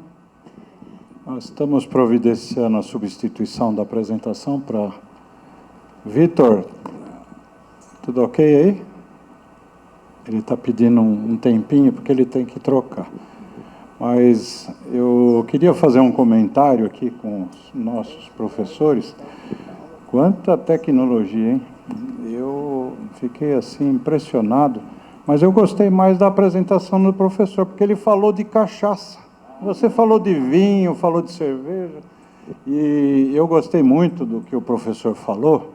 Nós estamos providenciando a substituição da apresentação para... Vitor, tudo ok aí? Ele está pedindo um tempinho, porque ele tem que trocar. Mas eu queria fazer um comentário aqui com os nossos professores. Quanta tecnologia, hein? Eu fiquei assim impressionado, mas eu gostei mais da apresentação do professor, porque ele falou de cachaça. Você falou de vinho, falou de cerveja, e eu gostei muito do que o professor falou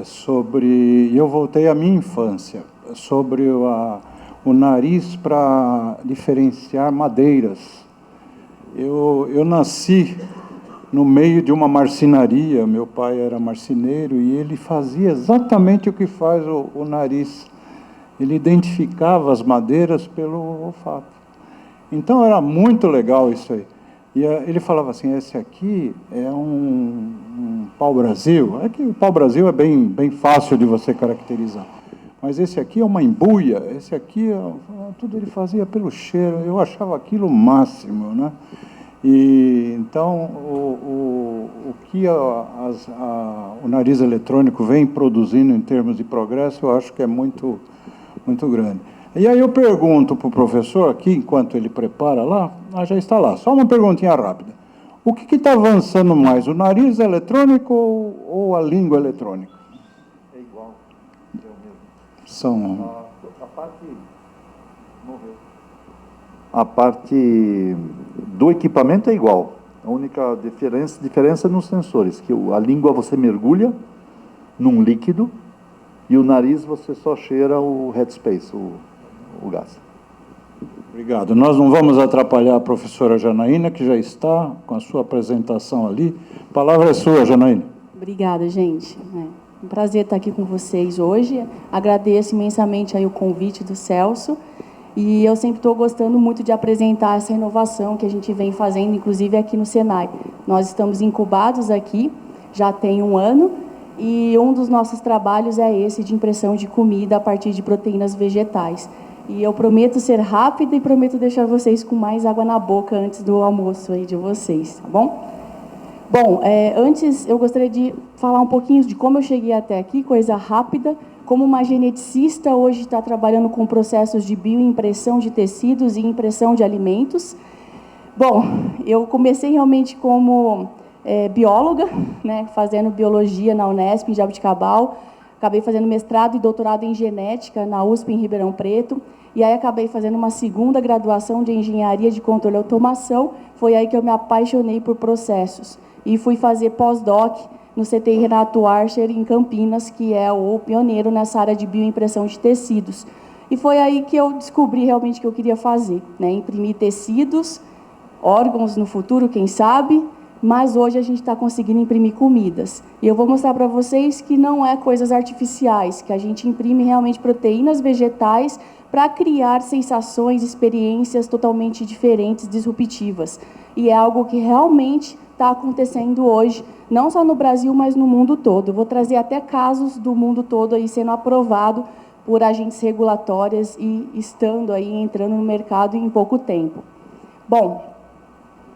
sobre... Eu voltei à minha infância, sobre o nariz para diferenciar madeiras. Eu nasci no meio de uma marcenaria, meu pai era marceneiro, e ele fazia exatamente o que faz o nariz. Ele identificava as madeiras pelo olfato. Então, era muito legal isso aí. E ele falava assim, esse aqui é um pau-brasil. É que o pau-brasil é bem fácil de você caracterizar. Mas esse aqui é uma embuia, esse aqui, tudo ele fazia pelo cheiro. Eu achava aquilo o máximo, né? E, então, o que o nariz eletrônico vem produzindo em termos de progresso, eu acho que é muito, muito grande. E aí eu pergunto para o professor aqui, enquanto ele prepara lá, já está lá, só uma perguntinha rápida. O que está avançando mais, o nariz eletrônico ou a língua eletrônica? É igual, é o mesmo. São... A parte do equipamento é igual. A única diferença é nos sensores, que a língua você mergulha num líquido e o nariz você só cheira o headspace, o gás. Obrigado. Nós não vamos atrapalhar a professora Janaína, que já está com a sua apresentação ali. A palavra é sua, Janaína. Obrigada, gente. Um prazer estar aqui com vocês hoje. Agradeço imensamente aí o convite do Celso. E eu sempre estou gostando muito de apresentar essa inovação que a gente vem fazendo, inclusive aqui no Senai. Nós estamos incubados aqui, já tem 1 ano, e um dos nossos trabalhos é esse de impressão de comida a partir de proteínas vegetais. E eu prometo ser rápida e prometo deixar vocês com mais água na boca antes do almoço aí de vocês, tá bom? Bom, antes eu gostaria de falar um pouquinho de como eu cheguei até aqui, coisa rápida. Como uma geneticista, hoje está trabalhando com processos de bioimpressão de tecidos e impressão de alimentos. Bom, eu comecei realmente como bióloga, né, fazendo biologia na Unesp, em Jabuticabal, acabei fazendo mestrado e doutorado em genética na USP em Ribeirão Preto, e aí acabei fazendo uma segunda graduação de engenharia de controle e automação. Foi aí que eu me apaixonei por processos e fui fazer pós-doc no CTI Renato Archer, em Campinas, que é o pioneiro nessa área de bioimpressão de tecidos. E foi aí que eu descobri realmente o que eu queria fazer, né? Imprimir tecidos, órgãos no futuro, quem sabe, mas hoje a gente está conseguindo imprimir comidas. E eu vou mostrar para vocês que não é coisas artificiais, que a gente imprime realmente proteínas vegetais para criar sensações, experiências totalmente diferentes, disruptivas. E é algo que realmente está acontecendo hoje, não só no Brasil, mas no mundo todo. Eu vou trazer até casos do mundo todo aí sendo aprovado por agentes regulatórias e estando aí, entrando no mercado em pouco tempo. Bom,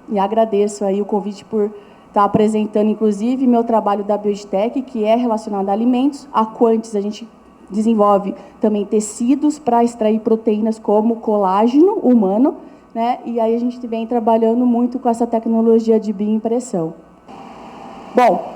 e agradeço aí o convite por estar apresentando, inclusive, meu trabalho da Bioditec, que é relacionado a alimentos. A Quantis, a gente desenvolve também tecidos para extrair proteínas como colágeno humano, né? E aí a gente vem trabalhando muito com essa tecnologia de bioimpressão. Bom,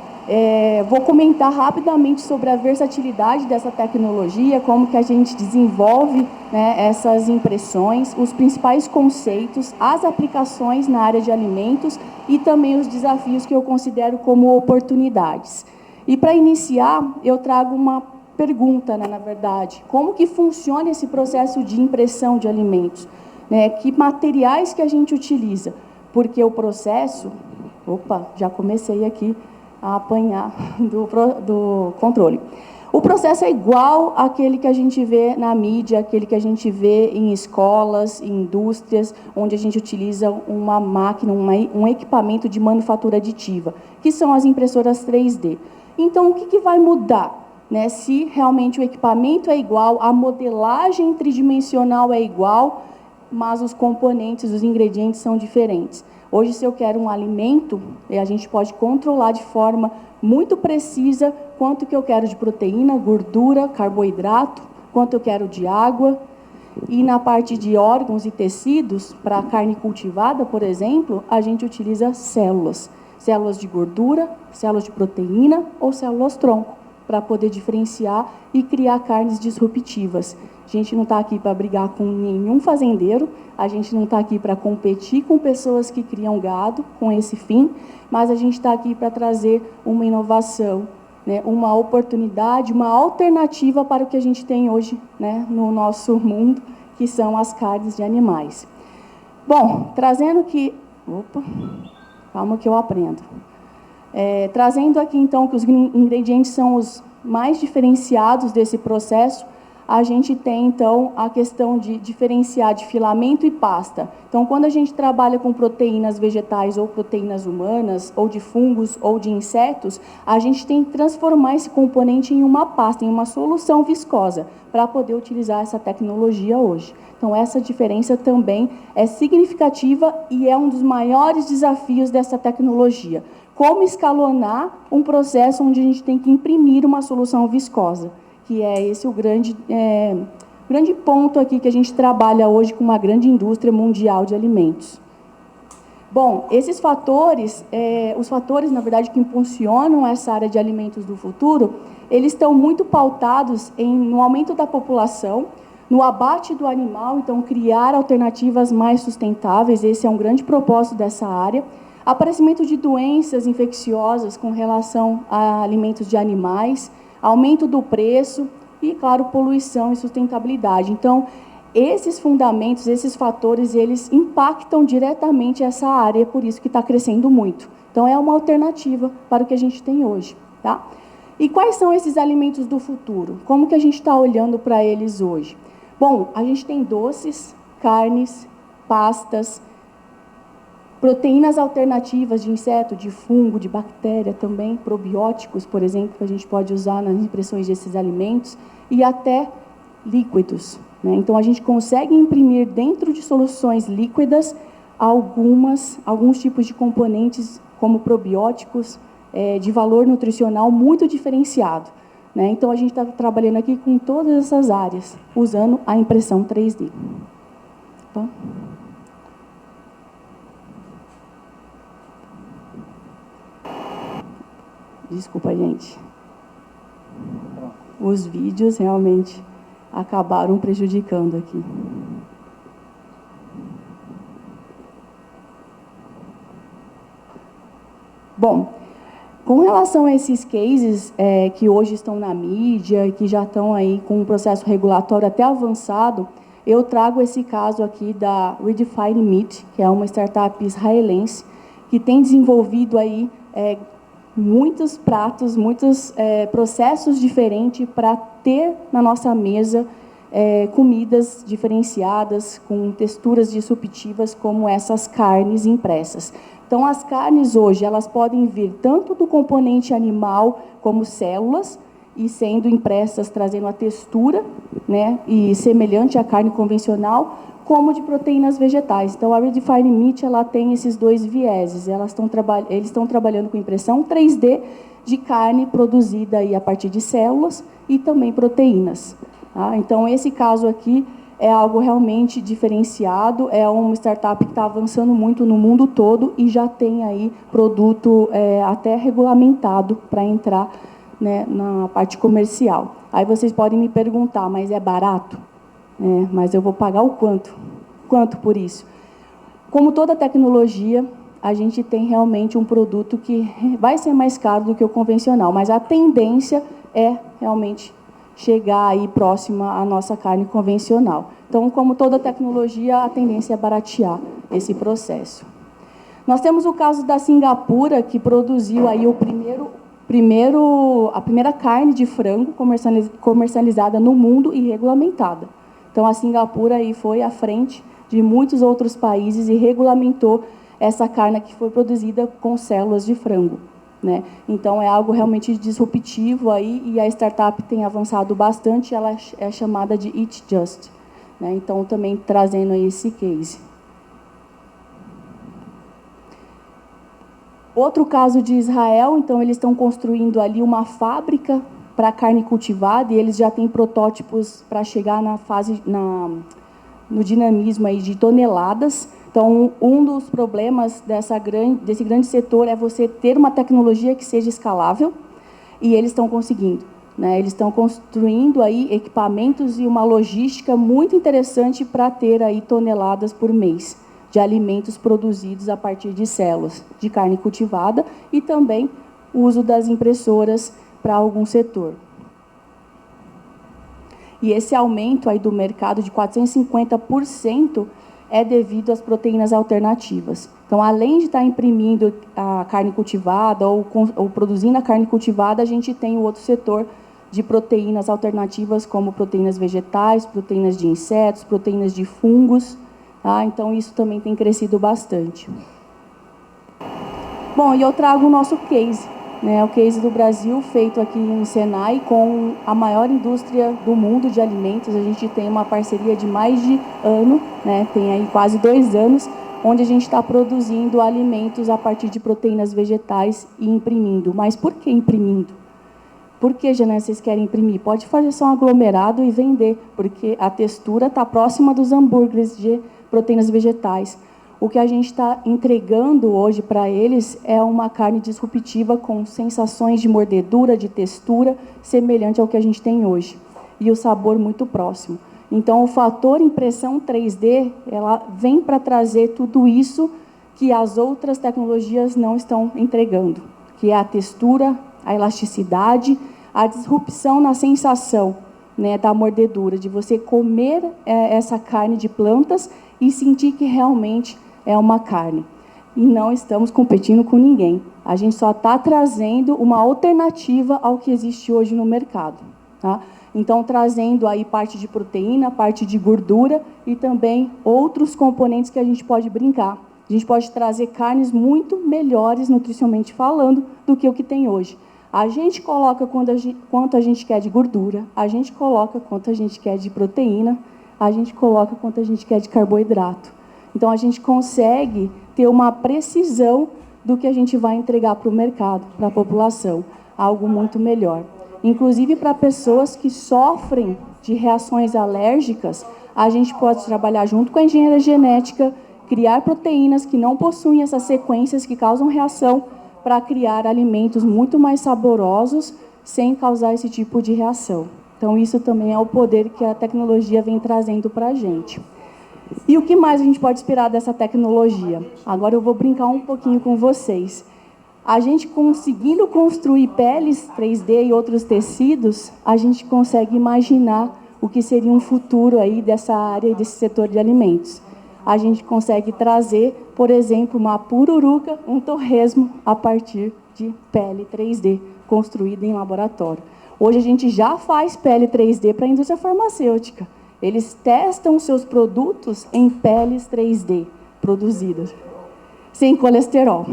vou comentar rapidamente sobre a versatilidade dessa tecnologia, como que a gente desenvolve, né, essas impressões, os principais conceitos, as aplicações na área de alimentos e também os desafios que eu considero como oportunidades. E para iniciar, eu trago uma pergunta, né, na verdade, como que funciona esse processo de impressão de alimentos? Né, que materiais que a gente utiliza? Porque o processo... Opa, já comecei aqui a apanhar do controle. O processo é igual àquele que a gente vê na mídia, aquele que a gente vê em escolas, em indústrias, onde a gente utiliza uma máquina, um equipamento de manufatura aditiva, que são as impressoras 3D. Então, o que vai mudar? Né, se realmente o equipamento é igual, a modelagem tridimensional é igual, mas os componentes, os ingredientes são diferentes. Hoje, se eu quero um alimento, a gente pode controlar de forma muito precisa quanto que eu quero de proteína, gordura, carboidrato, quanto eu quero de água. E na parte de órgãos e tecidos, para a carne cultivada, por exemplo, a gente utiliza células. Células de gordura, células de proteína ou células-tronco, para poder diferenciar e criar carnes disruptivas. A gente não está aqui para brigar com nenhum fazendeiro, a gente não está aqui para competir com pessoas que criam gado com esse fim, mas a gente está aqui para trazer uma inovação, né, uma oportunidade, uma alternativa para o que a gente tem hoje, né, no nosso mundo, que são as carnes de animais. Bom, trazendo que... Opa, calma que eu aprendo. Trazendo aqui, então, que os ingredientes são os mais diferenciados desse processo, a gente tem, então, a questão de diferenciar de filamento e pasta. Então, quando a gente trabalha com proteínas vegetais ou proteínas humanas, ou de fungos ou de insetos, a gente tem que transformar esse componente em uma pasta, em uma solução viscosa, para poder utilizar essa tecnologia hoje. Então, essa diferença também é significativa e é um dos maiores desafios dessa tecnologia. Como escalonar um processo onde a gente tem que imprimir uma solução viscosa, que é esse o grande ponto aqui que a gente trabalha hoje com uma grande indústria mundial de alimentos. Bom, esses fatores, os fatores, na verdade, que impulsionam essa área de alimentos do futuro, eles estão muito pautados no aumento da população, no abate do animal, então criar alternativas mais sustentáveis, esse é um grande propósito dessa área, aparecimento de doenças infecciosas com relação a alimentos de animais, aumento do preço e, claro, poluição e sustentabilidade. Então, esses fundamentos, esses fatores, eles impactam diretamente essa área, por isso que está crescendo muito. Então, é uma alternativa para o que a gente tem hoje. Tá? E quais são esses alimentos do futuro? Como que a gente está olhando para eles hoje? Bom, a gente tem doces, carnes, pastas, proteínas alternativas de inseto, de fungo, de bactéria também, probióticos, por exemplo, que a gente pode usar nas impressões desses alimentos, e até líquidos, né? Então, a gente consegue imprimir dentro de soluções líquidas alguns tipos de componentes, como probióticos, de valor nutricional muito diferenciado, né? Então, a gente está trabalhando aqui com todas essas áreas, usando a impressão 3D. Tá? Desculpa, gente. os vídeos realmente acabaram prejudicando aqui. Bom, com relação a esses cases que hoje estão na mídia e que já estão aí com um processo regulatório até avançado, eu trago esse caso aqui da Redefine Meat, que é uma startup israelense que tem desenvolvido aí muitos pratos, muitos processos diferentes para ter na nossa mesa comidas diferenciadas, com texturas disruptivas, como essas carnes impressas. Então, as carnes hoje, elas podem vir tanto do componente animal, como células, e sendo impressas, trazendo a textura, né, e semelhante à carne convencional, como de proteínas vegetais. Então, a Redefine Meat, ela tem esses dois vieses. Eles estão trabalhando com impressão 3D de carne produzida aí a partir de células e também proteínas. Tá? Então, esse caso aqui é algo realmente diferenciado, é uma startup que está avançando muito no mundo todo e já tem aí produto até regulamentado para entrar, né, na parte comercial. Aí vocês podem me perguntar, mas é barato? Mas eu vou pagar o quanto? Quanto por isso? Como toda tecnologia, a gente tem realmente um produto que vai ser mais caro do que o convencional, mas a tendência é realmente chegar aí próxima à nossa carne convencional. Então, como toda tecnologia, a tendência é baratear esse processo. Nós temos o caso da Singapura, que produziu aí a primeira carne de frango comercializada no mundo e regulamentada. Então, a Singapura aí foi à frente de muitos outros países e regulamentou essa carne que foi produzida com células de frango. Né? Então, é algo realmente disruptivo aí, e a startup tem avançado bastante, ela é chamada de Eat Just. Né? Então, também trazendo aí esse case. Outro caso de Israel, então, eles estão construindo ali uma fábrica para carne cultivada, e eles já têm protótipos para chegar na fase, no dinamismo aí de toneladas. Então, um dos problemas desse grande setor é você ter uma tecnologia que seja escalável, e eles estão conseguindo. Né? Eles estão construindo aí equipamentos e uma logística muito interessante para ter aí toneladas por mês de alimentos produzidos a partir de células de carne cultivada, e também o uso das impressoras para algum setor. E esse aumento aí do mercado de 450% é devido às proteínas alternativas. Então, além de estar imprimindo a carne cultivada ou produzindo a carne cultivada, a gente tem o outro setor de proteínas alternativas, como proteínas vegetais, proteínas de insetos, proteínas de fungos. Tá? Então, isso também tem crescido bastante. Bom, e eu trago o nosso case, né? O case do Brasil, feito aqui em Senai, com a maior indústria do mundo de alimentos. A gente tem uma parceria de mais de ano, né? Tem aí quase 2 anos, onde a gente está produzindo alimentos a partir de proteínas vegetais e imprimindo. Mas por que imprimindo? Por que, Janaína, vocês querem imprimir? Pode fazer só um aglomerado e vender, porque a textura está próxima dos hambúrgueres de proteínas vegetais. O que a gente está entregando hoje para eles é uma carne disruptiva com sensações de mordedura, de textura, semelhante ao que a gente tem hoje. E o sabor muito próximo. Então, o fator impressão 3D, ela vem para trazer tudo isso que as outras tecnologias não estão entregando, que é a textura, a elasticidade, a disrupção na sensação, né, da mordedura, de você comer essa carne de plantas e sentir que realmente é uma carne. E não estamos competindo com ninguém. A gente só está trazendo uma alternativa ao que existe hoje no mercado. Tá? Então, trazendo aí parte de proteína, parte de gordura e também outros componentes que a gente pode brincar. A gente pode trazer carnes muito melhores, nutricionalmente falando, do que o que tem hoje. A gente coloca quanto a gente quer de gordura, a gente coloca quanto a gente quer de proteína, a gente coloca quanto a gente quer de carboidrato. Então, a gente consegue ter uma precisão do que a gente vai entregar para o mercado, para a população, algo muito melhor. Inclusive, para pessoas que sofrem de reações alérgicas, a gente pode trabalhar junto com a engenharia genética, criar proteínas que não possuem essas sequências que causam reação, para criar alimentos muito mais saborosos, sem causar esse tipo de reação. Então, isso também é o poder que a tecnologia vem trazendo para a gente. E o que mais a gente pode esperar dessa tecnologia? Agora eu vou brincar um pouquinho com vocês. A gente conseguindo construir peles 3D e outros tecidos, a gente consegue imaginar o que seria um futuro aí dessa área e desse setor de alimentos. A gente consegue trazer, por exemplo, uma pururuca, um torresmo, a partir de pele 3D, construída em laboratório. Hoje a gente já faz pele 3D para a indústria farmacêutica. Eles testam seus produtos em peles 3D produzidas, sem colesterol.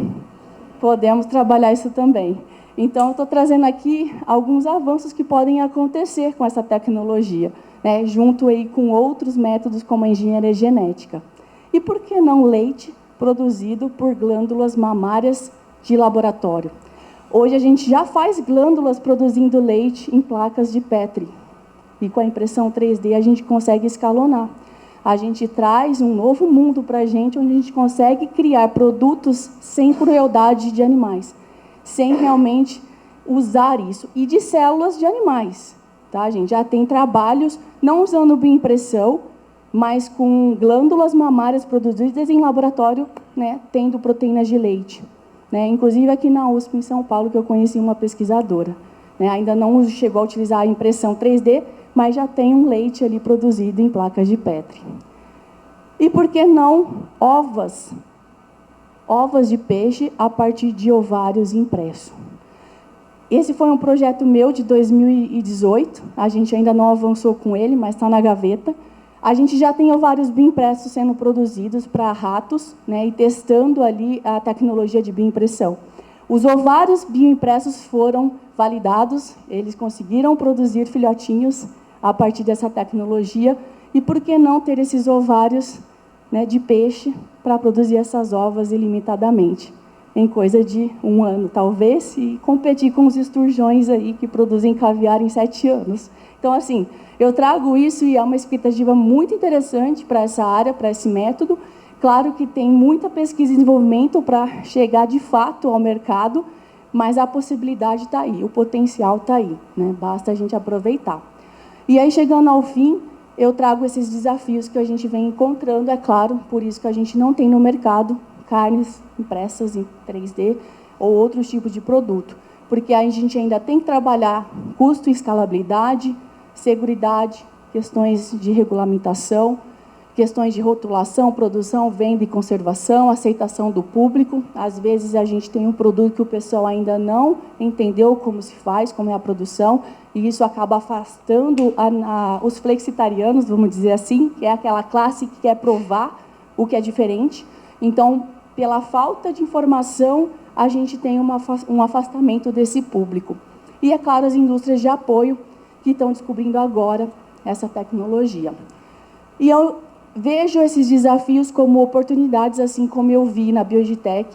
Podemos trabalhar isso também. Então, eu estou trazendo aqui alguns avanços que podem acontecer com essa tecnologia, né, junto aí com outros métodos como a engenharia genética. E por que não leite produzido por glândulas mamárias de laboratório? Hoje a gente já faz glândulas produzindo leite em placas de Petri. E com a impressão 3D a gente consegue escalonar. A gente traz um novo mundo para a gente, onde a gente consegue criar produtos sem crueldade de animais, sem realmente usar isso. E de células de animais. Tá? A gente já tem trabalhos, não usando bioimpressão, mas com glândulas mamárias produzidas em laboratório, né, tendo proteínas de leite. Né? Inclusive aqui na USP, em São Paulo, que eu conheci uma pesquisadora. Né? Ainda não chegou a utilizar a impressão 3D, mas já tem um leite ali produzido em placas de Petri. E por que não ovas? Ovas de peixe a partir de ovários impressos. Esse foi um projeto meu de 2018, a gente ainda não avançou com ele, mas está na gaveta. A gente já tem ovários bioimpressos sendo produzidos para ratos, né, e testando ali a tecnologia de bioimpressão. Os ovários bioimpressos foram validados, eles conseguiram produzir filhotinhos a partir dessa tecnologia, e por que não ter esses ovários, né, de peixe para produzir essas ovas ilimitadamente, em coisa de 1 ano, talvez, e competir com os esturjões aí que produzem caviar em 7 anos. Então, assim, eu trago isso e é uma expectativa muito interessante para essa área, para esse método. Claro que tem muita pesquisa e desenvolvimento para chegar, de fato, ao mercado, mas a possibilidade está aí, o potencial está aí, né? Basta a gente aproveitar. E aí, chegando ao fim, eu trago esses desafios que a gente vem encontrando, é claro, por isso que a gente não tem no mercado carnes impressas em 3D ou outros tipos de produto, porque a gente ainda tem que trabalhar custo e escalabilidade, seguridade, questões de regulamentação, questões de rotulação, produção, venda e conservação, aceitação do público. Às vezes, a gente tem um produto que o pessoal ainda não entendeu como se faz, como é a produção, e isso acaba afastando os flexitarianos, vamos dizer assim, que é aquela classe que quer provar o que é diferente. Então, pela falta de informação, a gente tem um afastamento desse público. E, é claro, as indústrias de apoio que estão descobrindo agora essa tecnologia. E eu vejo esses desafios como oportunidades, assim como eu vi na Biogitec,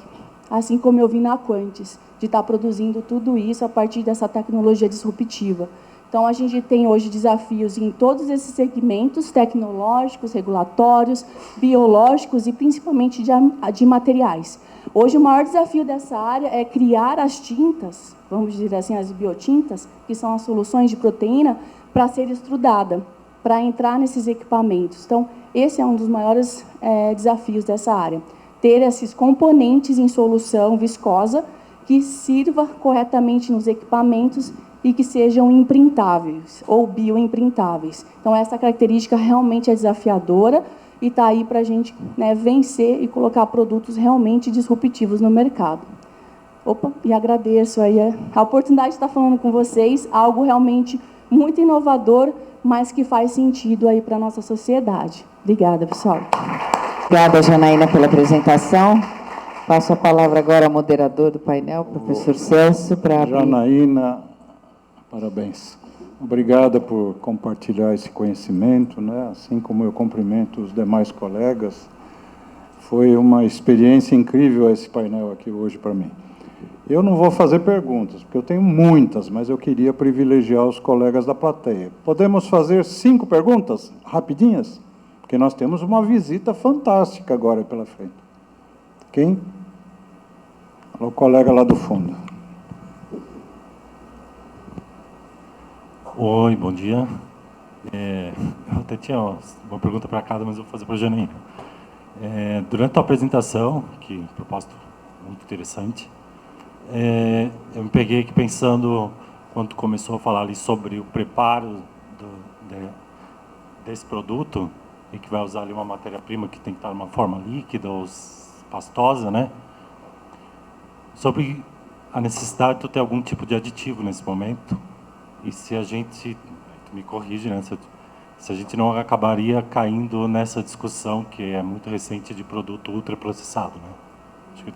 assim como eu vi na Quantis, de estar produzindo tudo isso a partir dessa tecnologia disruptiva. Então, a gente tem hoje desafios em todos esses segmentos tecnológicos, regulatórios, biológicos e principalmente de materiais. Hoje, o maior desafio dessa área é criar as tintas, vamos dizer assim, as biotintas, que são as soluções de proteína, para ser extrudada, para entrar nesses equipamentos. Então, esse é um dos maiores desafios dessa área. Ter esses componentes em solução viscosa que sirva corretamente nos equipamentos e que sejam imprintáveis ou bioimprintáveis. Então, essa característica realmente é desafiadora e está aí para a gente, né, vencer e colocar produtos realmente disruptivos no mercado. E agradeço aí a oportunidade de estar falando com vocês, algo realmente muito inovador, mas que faz sentido aí para a nossa sociedade. Obrigada, pessoal. Obrigada, Janaína, pela apresentação. Passo a palavra agora ao moderador do painel, professor Celso, para abrir. Janaína, parabéns. Obrigada por compartilhar esse conhecimento, né? Assim como eu cumprimento os demais colegas. Foi uma experiência incrível esse painel aqui hoje para mim. Eu não vou fazer perguntas, porque eu tenho muitas, mas eu queria privilegiar os colegas da plateia. Podemos fazer 5 perguntas, rapidinhas? Porque nós temos uma visita fantástica agora pela frente. Quem? O colega lá do fundo. Oi, bom dia. Eu até tinha uma pergunta para cada, mas eu vou fazer para a Janaína. Durante a apresentação, que propósito muito interessante, eu me peguei aqui pensando, quando começou a falar ali sobre o preparo desse produto, e que vai usar ali uma matéria-prima que tem que estar numa forma líquida ou pastosa, né? Sobre a necessidade de ter algum tipo de aditivo nesse momento, e se a gente, me corrige, né? Se a gente não acabaria caindo nessa discussão que é muito recente de produto ultraprocessado, né? Acho que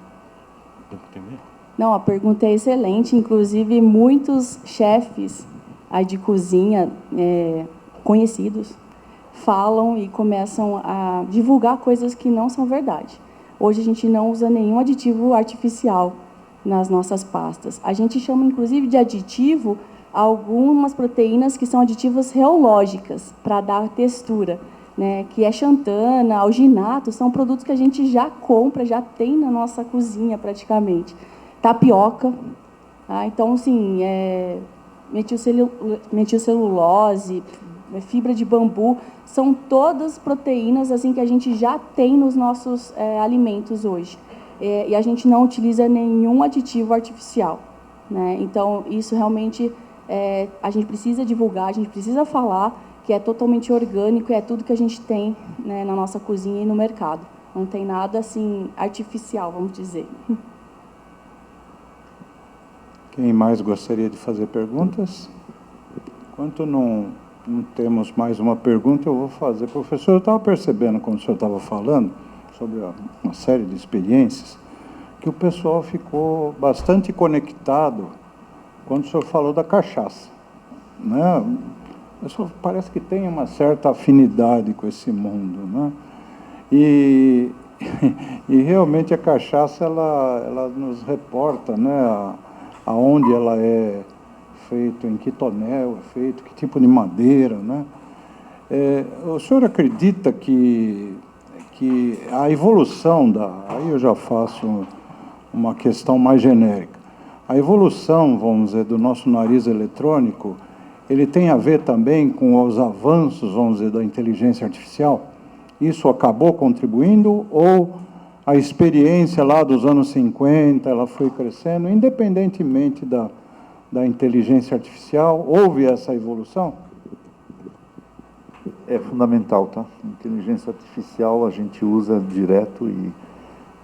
deu para entender? Não, a pergunta é excelente. Inclusive, muitos chefes aí de cozinha conhecidos falam e começam a divulgar coisas que não são verdade. Hoje a gente não usa nenhum aditivo artificial nas nossas pastas. A gente chama, inclusive, de aditivo algumas proteínas que são aditivas reológicas, para dar textura, né? Que é xantana, alginato, são produtos que a gente já compra, já tem na nossa cozinha praticamente. Tapioca, tá? Então, assim, metilcelulose, fibra de bambu, são todas proteínas assim que a gente já tem nos nossos alimentos hoje. E a gente não utiliza nenhum aditivo artificial, né? Então, isso realmente a gente precisa divulgar, a gente precisa falar que é totalmente orgânico, é tudo que a gente tem, né, na nossa cozinha e no mercado. Não tem nada assim artificial, vamos dizer. Quem mais gostaria de fazer perguntas? Enquanto não temos mais uma pergunta, eu vou fazer. Professor, eu estava percebendo, quando o senhor estava falando, sobre uma série de experiências, que o pessoal ficou bastante conectado quando o senhor falou da cachaça, né? O pessoal parece que tem uma certa afinidade com esse mundo, né? E realmente a cachaça, ela nos reporta, né, aonde ela é feita, em que tonel é feito, que tipo de madeira, né? O senhor acredita que a evolução aí eu já faço uma questão mais genérica. A evolução, vamos dizer, do nosso nariz eletrônico, ele tem a ver também com os avanços, vamos dizer, da inteligência artificial? Isso acabou contribuindo ou a experiência lá dos anos 50, ela foi crescendo, independentemente da inteligência artificial, houve essa evolução? É fundamental, tá? Inteligência artificial a gente usa direto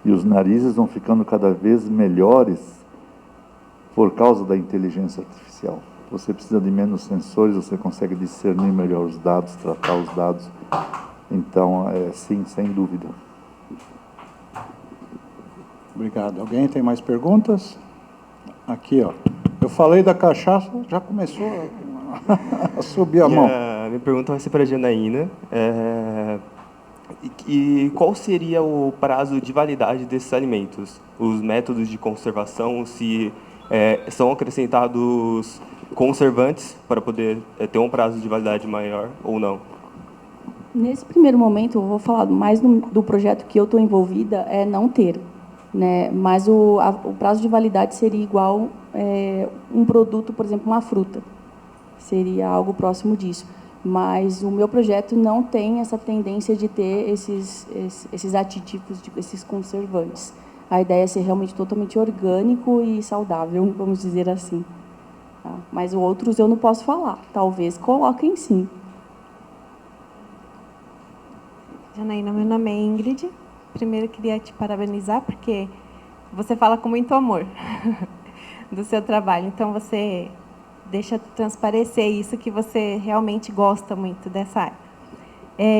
e os narizes vão ficando cada vez melhores por causa da inteligência artificial. Você precisa de menos sensores, você consegue discernir melhor os dados, tratar os dados. Então, sim, sem dúvida. Obrigado. Alguém tem mais perguntas? Aqui, ó. Eu falei da cachaça, já começou a subir a mão. Minha pergunta vai ser para a Janaína. E qual seria o prazo de validade desses alimentos? Os métodos de conservação, se são acrescentados conservantes para poder ter um prazo de validade maior ou não? Nesse primeiro momento, eu vou falar mais do projeto que eu estou envolvida, não ter, né? Mas o prazo de validade seria igual um produto, por exemplo, uma fruta. Seria algo próximo disso. Mas o meu projeto não tem essa tendência de ter esses aditivos, esses conservantes. A ideia é ser realmente totalmente orgânico e saudável, vamos dizer assim. Tá? Mas outros eu não posso falar. Talvez coloquem sim. Janaína, meu nome é Ingrid. Primeiro, queria te parabenizar, porque você fala com muito amor do seu trabalho. Então, você deixa transparecer isso, que você realmente gosta muito dessa área.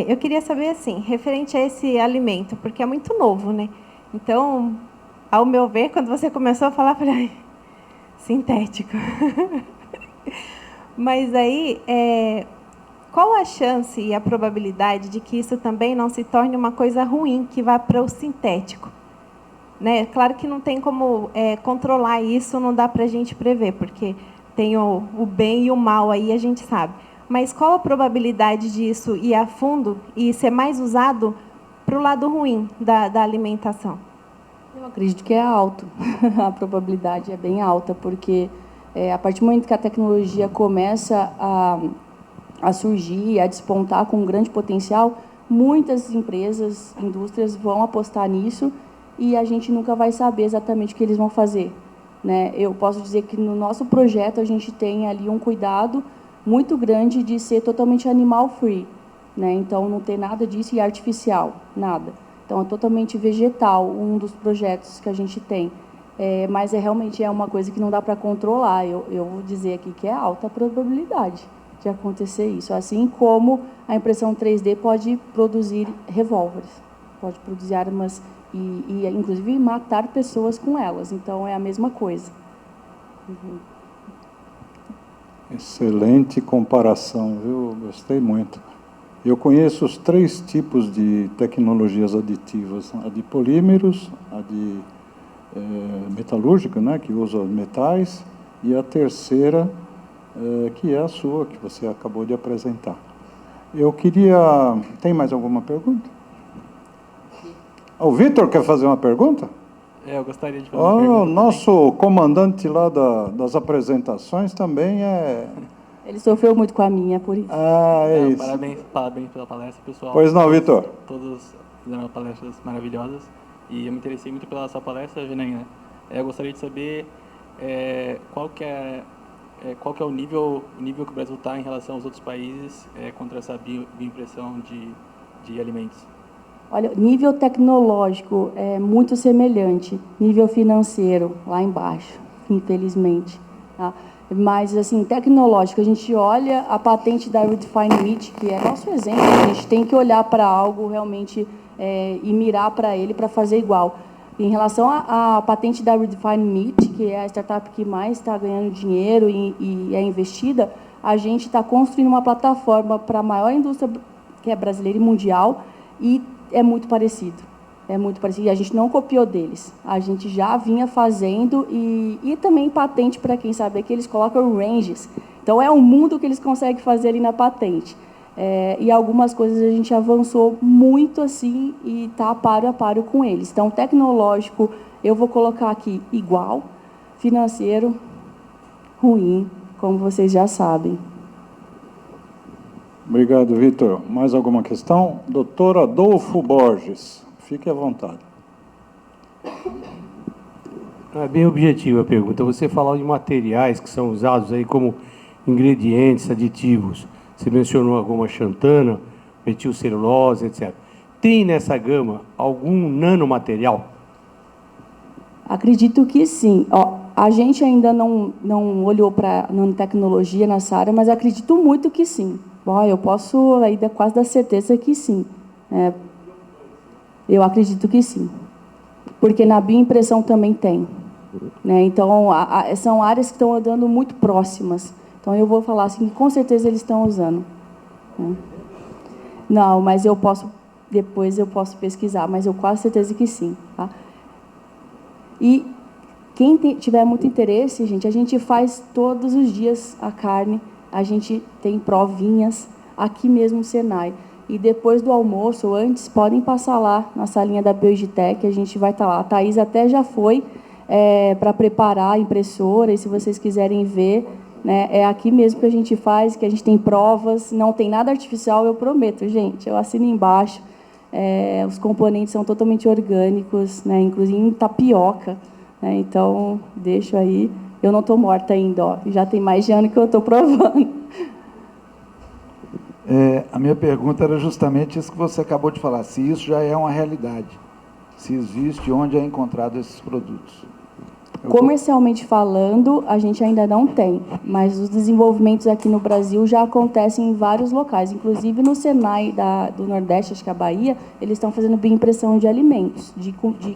Eu queria saber, assim, referente a esse alimento, porque é muito novo, né? Então, ao meu ver, quando você começou a falar, eu falei, ai, sintético. Mas aí, qual a chance e a probabilidade de que isso também não se torne uma coisa ruim, que vá para o sintético? Né? Claro que não tem como controlar isso, não dá para a gente prever, porque tem o bem e o mal aí, a gente sabe. Mas qual a probabilidade disso ir a fundo e ser mais usado para o lado ruim da alimentação? Eu acredito que é alto. A probabilidade é bem alta, porque A partir do momento que a tecnologia começa a surgir, a despontar com um grande potencial, muitas empresas, indústrias vão apostar nisso e a gente nunca vai saber exatamente o que eles vão fazer, né? Eu posso dizer que no nosso projeto a gente tem ali um cuidado muito grande de ser totalmente animal free, né? Então não tem nada disso e artificial, nada. Então é totalmente vegetal um dos projetos que a gente tem. Mas realmente é uma coisa que não dá para controlar. Eu vou dizer aqui que é alta a probabilidade de acontecer isso. Assim como a impressão 3D pode produzir revólveres, pode produzir armas e inclusive, matar pessoas com elas. Então, é a mesma coisa. Excelente comparação, viu? Gostei muito. Eu conheço os 3 tipos de tecnologias aditivas: a de polímeros, a de metalúrgica, né, que usa metais, e a terceira, que é a sua, que você acabou de apresentar. Eu queria... Tem mais alguma pergunta? O Vitor quer fazer uma pergunta? Eu gostaria de fazer uma pergunta. O nosso comandante lá das apresentações também é... Ele sofreu muito com a minha, por isso. Isso. Parabéns pela palestra, pessoal. Pois não, Vitor. Todos fizeram palestras maravilhosas. E eu me interessei muito pela sua palestra, Janaína. Eu gostaria de saber qual que é o nível que o Brasil está em relação aos outros países contra essa bioimpressão de alimentos. Olha, nível tecnológico é muito semelhante, nível financeiro lá embaixo, infelizmente. Tá? Mas, assim, tecnológico, a gente olha a patente da Redefine Meat, que é nosso exemplo, a gente tem que olhar para algo realmente e mirar para ele para fazer igual. Em relação à patente da Redefine Meat, que é a startup que mais está ganhando dinheiro e é investida, a gente está construindo uma plataforma para a maior indústria que é brasileira e mundial, e é muito parecido. É muito parecido. E a gente não copiou deles. A gente já vinha fazendo e também patente, para quem sabe, que eles colocam ranges. Então, é um mundo que eles conseguem fazer ali na patente. E algumas coisas a gente avançou muito assim e está paro a paro com eles. Então, tecnológico, eu vou colocar aqui igual, financeiro, ruim, como vocês já sabem. Obrigado, Vitor. Mais alguma questão? Doutor Adolfo Borges, fique à vontade. É bem objetiva a pergunta. Você falou de materiais que são usados aí como ingredientes, aditivos. Você mencionou alguma xantana, metilcelulose, etc. Tem nessa gama algum nanomaterial? Acredito que sim. A gente ainda não olhou para a nanotecnologia nessa área, mas acredito muito que sim. Eu posso ainda quase dar certeza que sim. Eu acredito que sim. Porque na bioimpressão também tem. Né? Então, são áreas que estão andando muito próximas. Então, eu vou falar assim, que com certeza eles estão usando. Né? Não, mas depois eu posso pesquisar, mas eu quase certeza que sim. Tá? E quem tiver muito interesse, gente, a gente faz todos os dias a carne, a gente tem provinhas aqui mesmo no Senai. E depois do almoço, ou antes, podem passar lá na salinha da Biogitec, a gente vai estar lá. A Thaís até já foi para preparar a impressora, e se vocês quiserem ver, né, é aqui mesmo que a gente faz, que a gente tem provas, não tem nada artificial, eu prometo, gente, eu assino embaixo. Os componentes são totalmente orgânicos, né, inclusive em tapioca. Né, então, deixo aí. Eu não estou morta ainda, já tem mais de ano que eu estou provando. A minha pergunta era justamente isso que você acabou de falar, se isso já é uma realidade, se existe, onde é encontrado esses produtos. Comercialmente falando, a gente ainda não tem, mas os desenvolvimentos aqui no Brasil já acontecem em vários locais, inclusive no Senai do Nordeste, acho que é a Bahia, eles estão fazendo bioimpressão de alimentos, de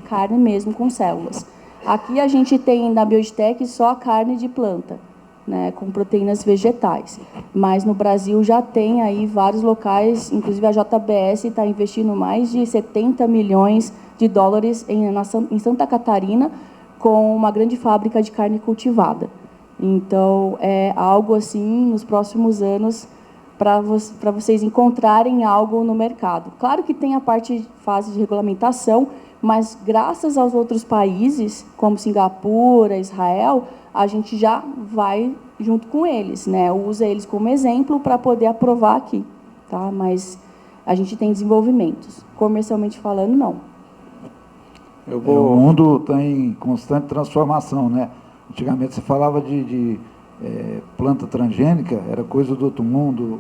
carne mesmo, com células. Aqui a gente tem na Biogitec só a carne de planta, né, com proteínas vegetais. Mas no Brasil já tem aí vários locais, inclusive a JBS está investindo mais de 70 milhões de dólares em Santa Catarina, com uma grande fábrica de carne cultivada. Então, é algo assim, nos próximos anos, para vocês encontrarem algo no mercado. Claro que tem a fase de regulamentação, mas graças aos outros países, como Singapura, Israel, a gente já vai junto com eles, né? Usa eles como exemplo para poder aprovar aqui, tá? Mas a gente tem desenvolvimentos. Comercialmente falando, não. O mundo está em constante transformação, né? Antigamente se falava de planta transgênica, era coisa do outro mundo,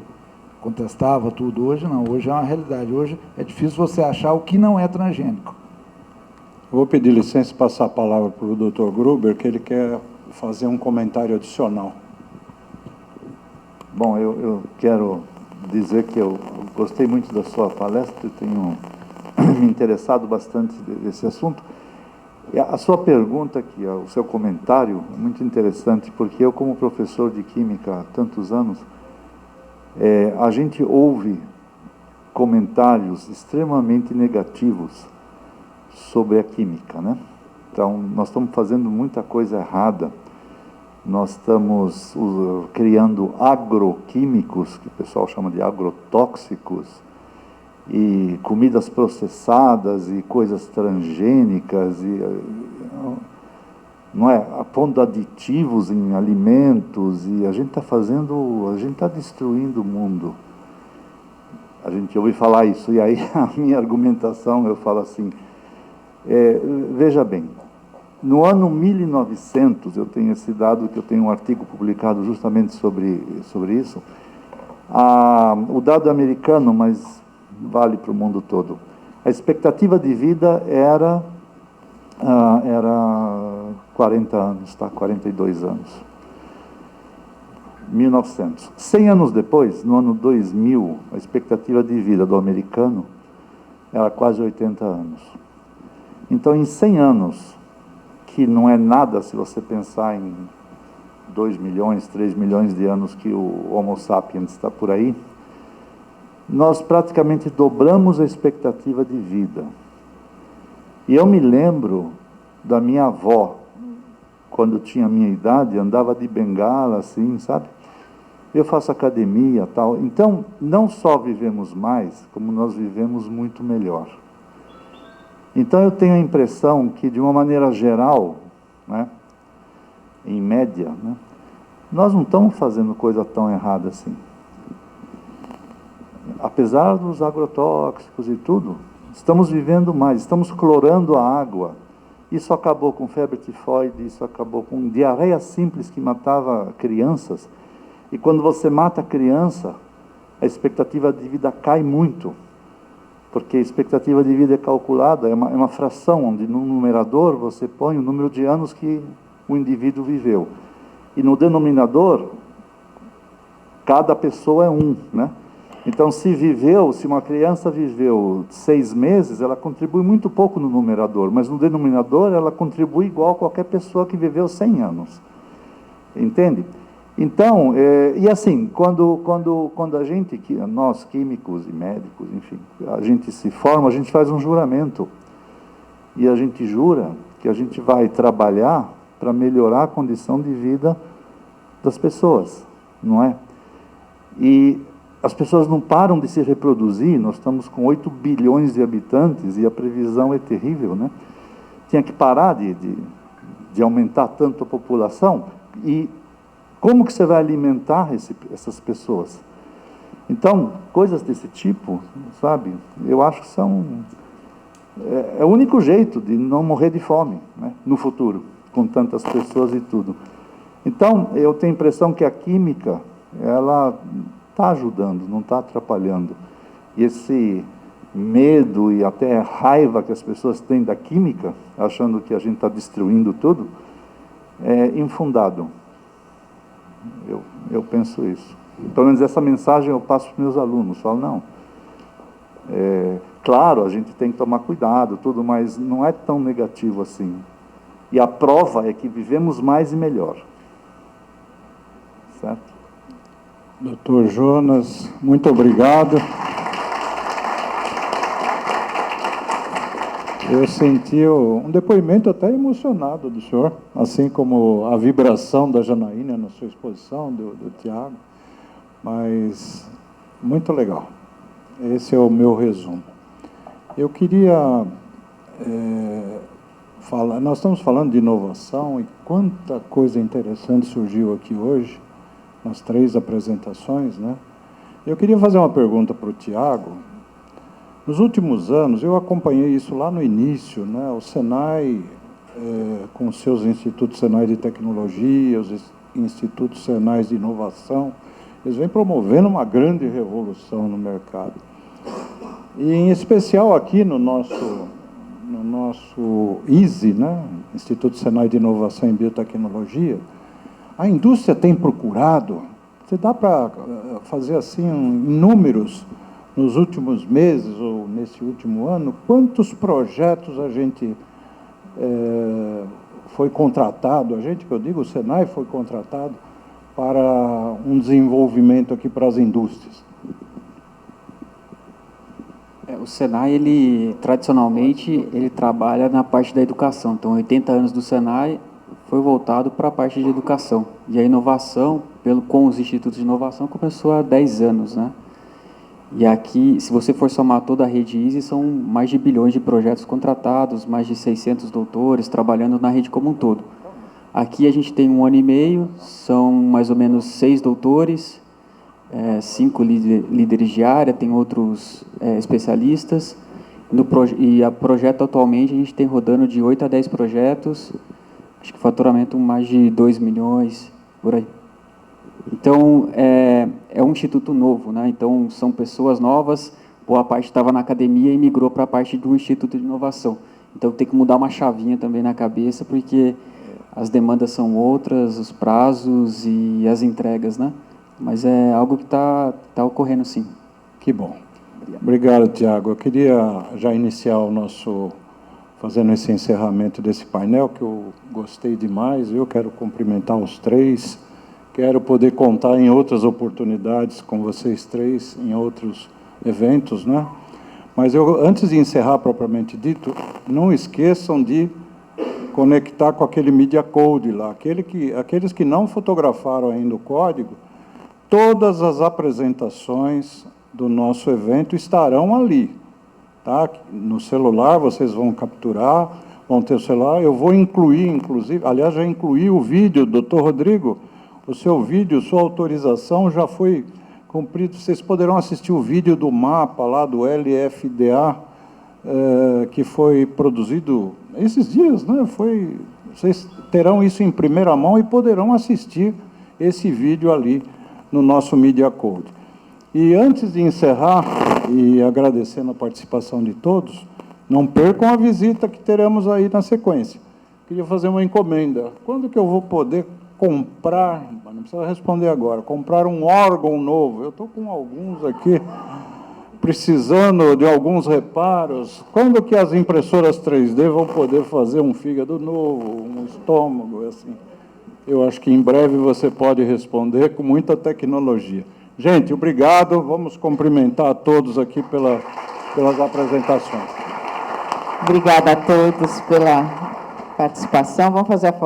contestava tudo. Hoje não, hoje é uma realidade. Hoje é difícil você achar o que não é transgênico. Eu vou pedir licença e passar a palavra para o Dr. Gruber, que ele quer fazer um comentário adicional. Bom, eu quero dizer que eu gostei muito da sua palestra, eu tenho me interessado bastante desse assunto. E a sua pergunta aqui, o seu comentário, é muito interessante, porque eu, como professor de Química há tantos anos, a gente ouve comentários extremamente negativos sobre a química, né? Então, nós estamos fazendo muita coisa errada. Nós estamos criando agroquímicos, que o pessoal chama de agrotóxicos, e comidas processadas e coisas transgênicas, não é? Pondo aditivos em alimentos, e a gente está destruindo o mundo. A gente ouve falar isso, e aí a minha argumentação, eu falo assim, veja bem, no ano 1900, eu tenho esse dado, que eu tenho um artigo publicado justamente sobre isso, o dado americano, mas vale para o mundo todo, a expectativa de vida era 40 anos, tá? 42 anos. 1900. 100 anos depois, no ano 2000, a expectativa de vida do americano era quase 80 anos. Então, em 100 anos, que não é nada se você pensar em 2 milhões, 3 milhões de anos que o Homo sapiens está por aí, nós praticamente dobramos a expectativa de vida. E eu me lembro da minha avó, quando tinha a minha idade, andava de bengala, assim, sabe? Eu faço academia, tal. Então, não só vivemos mais, como nós vivemos muito melhor. Então, eu tenho a impressão que, de uma maneira geral, né, em média, né, nós não estamos fazendo coisa tão errada assim. Apesar dos agrotóxicos e tudo, estamos vivendo mais, estamos clorando a água. Isso acabou com febre tifoide, isso acabou com diarreia simples que matava crianças. E quando você mata a criança, a expectativa de vida cai muito. Porque a expectativa de vida é calculada, é uma fração, onde no numerador você põe o número de anos que o indivíduo viveu. E no denominador, cada pessoa é um, né? Então, se uma criança viveu 6 meses, ela contribui muito pouco no numerador, mas no denominador ela contribui igual a qualquer pessoa que viveu 100 anos. Entende? Então, e assim, quando a gente, nós químicos e médicos, enfim, a gente se forma, a gente faz um juramento. E a gente jura que a gente vai trabalhar para melhorar a condição de vida das pessoas, não é? E as pessoas não param de se reproduzir, nós estamos com 8 bilhões de habitantes e a previsão é terrível, né? Tinha que parar de aumentar tanto a população. E como que você vai alimentar essas pessoas? Então, coisas desse tipo, sabe, eu acho que é o único jeito de não morrer de fome, né, no futuro, com tantas pessoas e tudo. Então, eu tenho a impressão que a química, ela está ajudando, não está atrapalhando. E esse medo e até raiva que as pessoas têm da química, achando que a gente está destruindo tudo, é infundado. Eu penso isso. Pelo menos essa mensagem eu passo para os meus alunos. Falo, não. Claro, a gente tem que tomar cuidado, tudo, mas não é tão negativo assim. E a prova é que vivemos mais e melhor. Certo? Doutor Jonas, muito obrigado. Eu senti um depoimento até emocionado do senhor, assim como a vibração da Janaína na sua exposição, do Tiago, mas muito legal. Esse é o meu resumo. Eu queria nós estamos falando de inovação e quanta coisa interessante surgiu aqui hoje, nas 3 apresentações, né? Eu queria fazer uma pergunta para o Tiago. Nos últimos anos, eu acompanhei isso lá no início, né? O Senai, com os seus institutos Senai de tecnologia, os institutos Senais de inovação, eles vêm promovendo uma grande revolução no mercado. E, em especial, aqui no nosso ISE, né? Instituto Senai de Inovação em Biotecnologia, a indústria tem procurado, você dá para fazer assim, em números, nos últimos meses ou nesse último ano, quantos projetos a gente foi contratado, a gente, que eu digo, o Senai foi contratado para um desenvolvimento aqui para as indústrias? O Senai, ele tradicionalmente, ele trabalha na parte da educação. Então, 80 anos do Senai foi voltado para a parte de educação. E a inovação, com os institutos de inovação, começou há 10 anos, né? E aqui, se você for somar toda a rede ISE, são mais de bilhões de projetos contratados, mais de 600 doutores trabalhando na rede como um todo. Aqui a gente tem 1 ano e meio, são mais ou menos 6 doutores, 5 líderes de área, tem outros especialistas. E o projeto atualmente a gente tem rodando de 8 a 10 projetos, acho que faturamento mais de 2 milhões, por aí. Então, é um instituto novo, né? Então, são pessoas novas, boa parte estava na academia e migrou para a parte do Instituto de Inovação. Então, tem que mudar uma chavinha também na cabeça, porque as demandas são outras, os prazos e as entregas, né? Mas é algo que está ocorrendo, sim. Que bom. Obrigado, Tiago. Eu queria já iniciar fazendo esse encerramento desse painel, que eu gostei demais. Eu quero cumprimentar os 3, quero poder contar em outras oportunidades com vocês 3, em outros eventos, né? Mas antes de encerrar propriamente dito, não esqueçam de conectar com aquele Media Code lá, aqueles que não fotografaram ainda o código, todas as apresentações do nosso evento estarão ali, tá? No celular vocês vão capturar, vão ter o celular, eu vou incluir, inclusive, aliás, já incluí o vídeo, doutor Rodrigo, o seu vídeo, sua autorização já foi cumprida, vocês poderão assistir o vídeo do mapa lá do LFDA, que foi produzido esses dias, né? Vocês terão isso em primeira mão e poderão assistir esse vídeo ali no nosso Media Code. E antes de encerrar, e agradecendo a participação de todos, não percam a visita que teremos aí na sequência. Queria fazer uma encomenda. Quando que eu vou poder comprar, não precisa responder agora, comprar um órgão novo? Eu estou com alguns aqui, precisando de alguns reparos. Quando que as impressoras 3D vão poder fazer um fígado novo, um estômago, assim? Eu acho que em breve você pode responder com muita tecnologia. Gente, obrigado. Vamos cumprimentar a todos aqui pelas apresentações. Obrigada a todos pela participação. Vamos fazer a